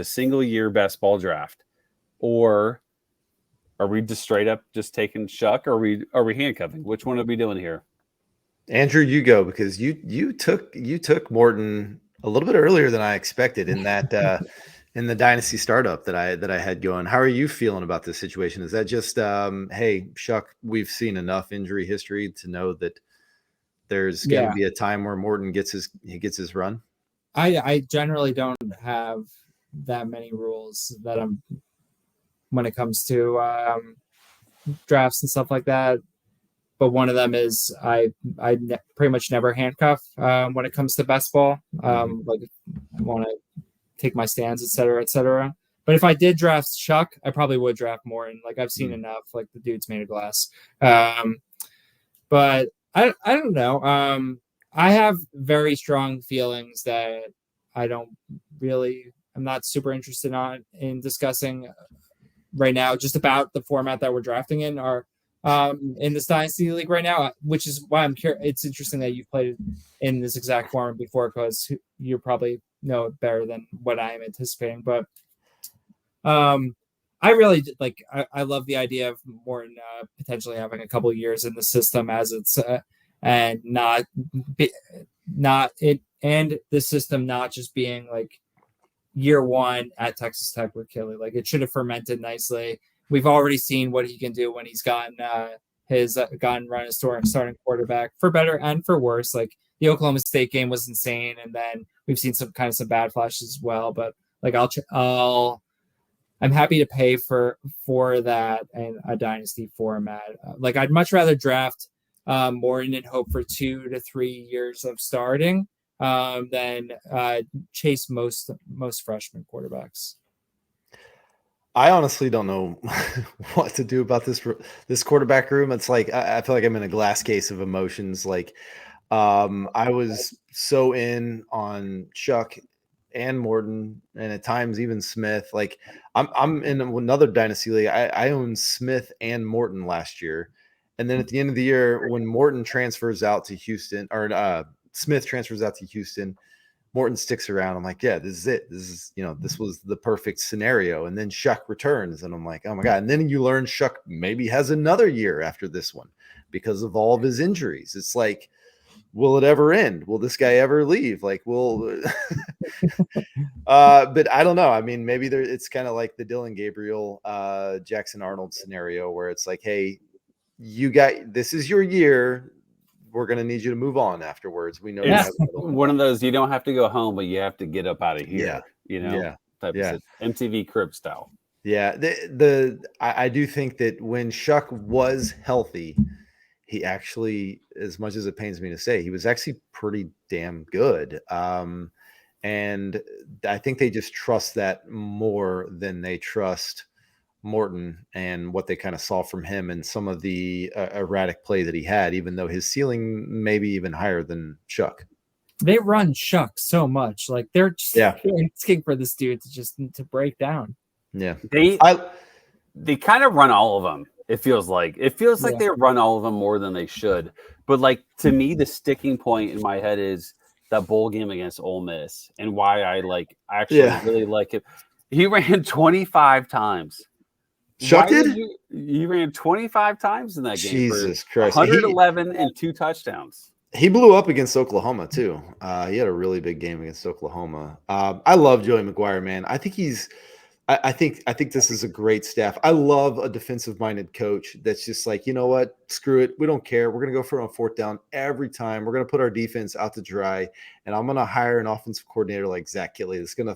single year best ball draft, or are we just straight up just taking Shuck? Or are we handcuffing? Which one are we doing here? Andrew, you go, because you took Morton a little bit earlier than I expected in that in the dynasty startup that I had going. How are you feeling about this situation? Is that just hey, Shuck, we've seen enough injury history to know that there's going to be a time where Morton gets his run? I generally don't have that many rules that I'm when it comes to drafts and stuff like that. But one of them is I pretty much never handcuff when it comes to best ball. Like, I want to take my stands, et cetera, et cetera. But if I did draft Shuck, I probably would draft Morton. Like, I've seen enough. Like, the dude's made of glass. But I don't know. I have very strong feelings that I'm not super interested in discussing right now, just about the format that we're drafting in, or in this Dynasty League right now, which is why I'm curious. It's interesting that you've played in this exact format before, because you probably know it better than what I am anticipating. But I really like. I love the idea of Morton potentially having a couple of years in the system as it's and not it and the system not just being like year one at Texas Tech with Kelly. Like it should have fermented nicely. We've already seen what he can do when he's gotten gotten run as starting quarterback for better and for worse. Like the Oklahoma State game was insane, and then we've seen some bad flashes as well. But like I'm happy to pay for that in a dynasty format. Like I'd much rather draft Morton and hope for 2 to 3 years of starting than chase most freshman quarterbacks. I honestly don't know what to do about this quarterback room. It's like I feel like I'm in a glass case of emotions. Like I was so in on Chuck and Morton, and at times even Smith. Like I'm in another dynasty league. I owned Smith and Morton last year, and then at the end of the year, when Morton transfers out to Houston, or Smith transfers out to Houston, Morton sticks around. I'm like, yeah, this is it. This is, this was the perfect scenario. And then Shuck returns, and I'm like, oh my God. And then you learn Shuck maybe has another year after this one because of all of his injuries. It's like, will it ever end? Will this guy ever leave? Like, but I don't know. I mean, maybe it's kind of like the Dylan Gabriel, Jackson Arnold scenario where it's like, hey, this is your year. We're going to need you to move on afterwards. We know it's one of those, you don't have to go home, but you have to get up out of here. Type of MTV Crib style. Yeah. I do think that when Shuck was healthy, he actually, as much as it pains me to say, he was actually pretty damn good. And I think they just trust that more than they trust Morton and what they kind of saw from him and some of the erratic play that he had, even though his ceiling may be even higher than Shuck. They run Shuck so much. Like they're just asking for this dude to break down. Yeah. They kind of run all of them. It feels like they run all of them more than they should. But like, to me, the sticking point in my head is that bowl game against Ole Miss and why I really like it. He ran 25 times. Shuck did? He ran 25 times in that game. Jesus Christ. 111 and 2 touchdowns. He blew up against Oklahoma too. He had a really big game against Oklahoma. I love Joey McGuire, man. I think I think this is a great staff. I love a defensive-minded coach that's just like, you know what? Screw it. We don't care. We're going to go for it on fourth down every time. We're going to put our defense out to dry, and I'm going to hire an offensive coordinator like Zach Kittley that's going to,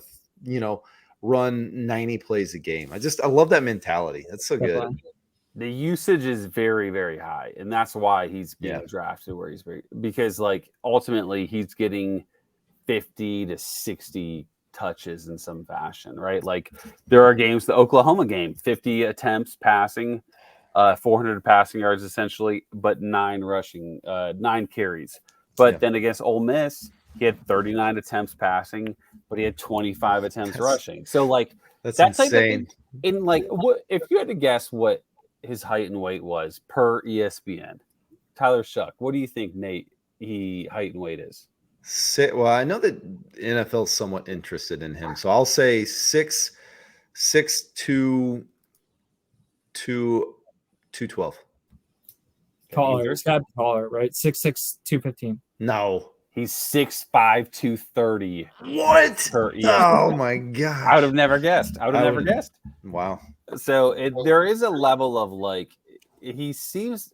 run 90 plays a game. I love that mentality. That's so good. The usage is very, very high, and that's why he's being drafted where he's because like ultimately he's getting 50 to 60 touches in some fashion, right? Like there are games, the Oklahoma game, 50 attempts passing, 400 passing yards essentially, but 9 carries. But then against Ole Miss, he had 39 attempts passing, but he had 25 attempts rushing. So like that's insane. In like, what if you had to guess what his height and weight was per ESPN? Tyler Shuck, what do you think, Nate? Height and weight is? Well, I know that NFL is somewhat interested in him, so I'll say 6'2", 212. Taller. He's got taller, right? 6'6", 215. No. He's 6'5", 230. What? Oh my gosh. I would have never guessed. Never guessed. Wow. So there is a level of like, he seems,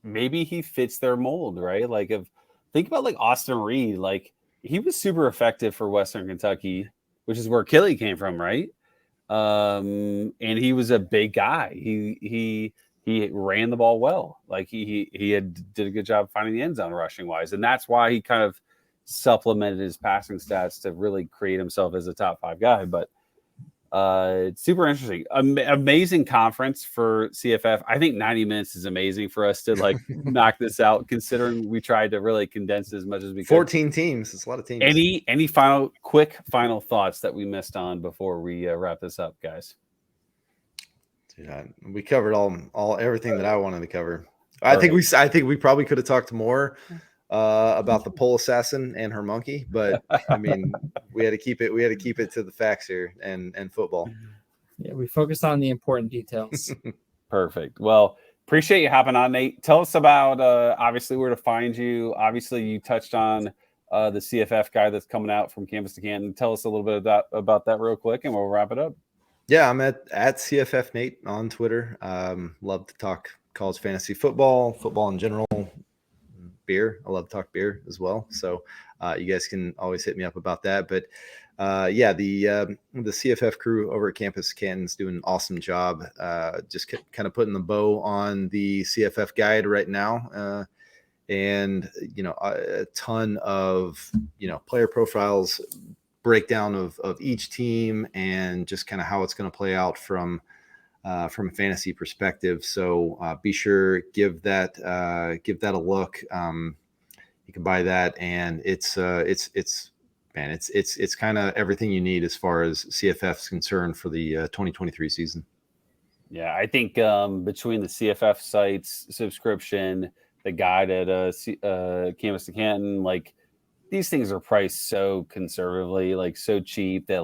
maybe he fits their mold, right? Like think about like Austin Reed. Like he was super effective for Western Kentucky, which is where Kelly came from, right? And he was a big guy. He ran the ball well. Like he did a good job finding the end zone rushing wise. And that's why he kind of supplemented his passing stats to really create himself as a top 5 guy. But it's super interesting. Amazing conference for CFF. I think 90 minutes is amazing for us to like knock this out, considering we tried to really condense as much as we could. 14 teams. It's a lot of teams. Any quick final thoughts that we missed on before we wrap this up, guys? Yeah, we covered everything that I wanted to cover. I think we probably could have talked more about the pole assassin and her monkey, but I mean, we had to keep it to the facts here and football. Yeah, we focused on the important details. Perfect. Well, appreciate you hopping on, Nate. Tell us about obviously where to find you. Obviously, you touched on the CFF guy that's coming out from Campus to Canton. Tell us a little bit about that real quick, and we'll wrap it up. Yeah, I'm at CFF Nate on Twitter. Love to talk college fantasy football in general, beer. I love to talk beer as well. So you guys can always hit me up about that. But yeah, the CFF crew over at Campus Canton's doing an awesome job. Just kind of putting the bow on the CFF guide right now. And, a ton of, player profiles, breakdown of each team, and just kind of how it's going to play out from a fantasy perspective. So be sure give that a look. You can buy that, and it's kind of everything you need as far as CFF is concerned for the 2023 season. Yeah, I think between the CFF sites subscription, the guide at Campus to Canton, like these things are priced so conservatively, like so cheap that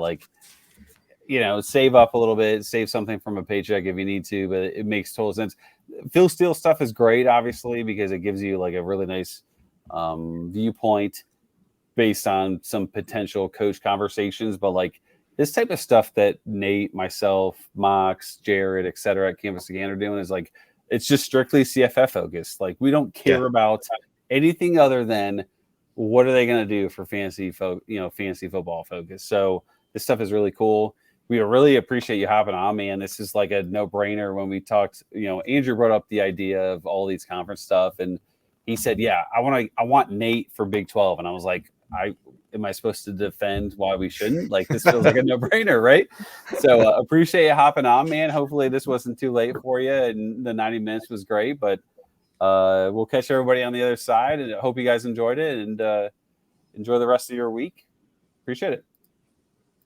save up a little bit, save something from a paycheck if you need to, but it makes total sense. Phil Steele stuff is great, obviously, because it gives you like a really nice viewpoint based on some potential coach conversations. But like this type of stuff that Nate, myself, Mox, Jared, et cetera, at Campus Again are doing is like, it's just strictly CFF focused. Like we don't care about anything other than what are they going to do for fantasy football focus. So this stuff is really cool. We really appreciate you hopping on, man. This is like a no-brainer. When we talked, Andrew brought up the idea of all these conference stuff, and he said, "Yeah, I want Nate for Big 12," and I was like, am I supposed to defend why we shouldn't? Like this feels like a no-brainer, right? So appreciate you hopping on, man. Hopefully this wasn't too late for you, and the 90 minutes was great. But we'll catch everybody on the other side, and I hope you guys enjoyed it, and enjoy the rest of your week. Appreciate it.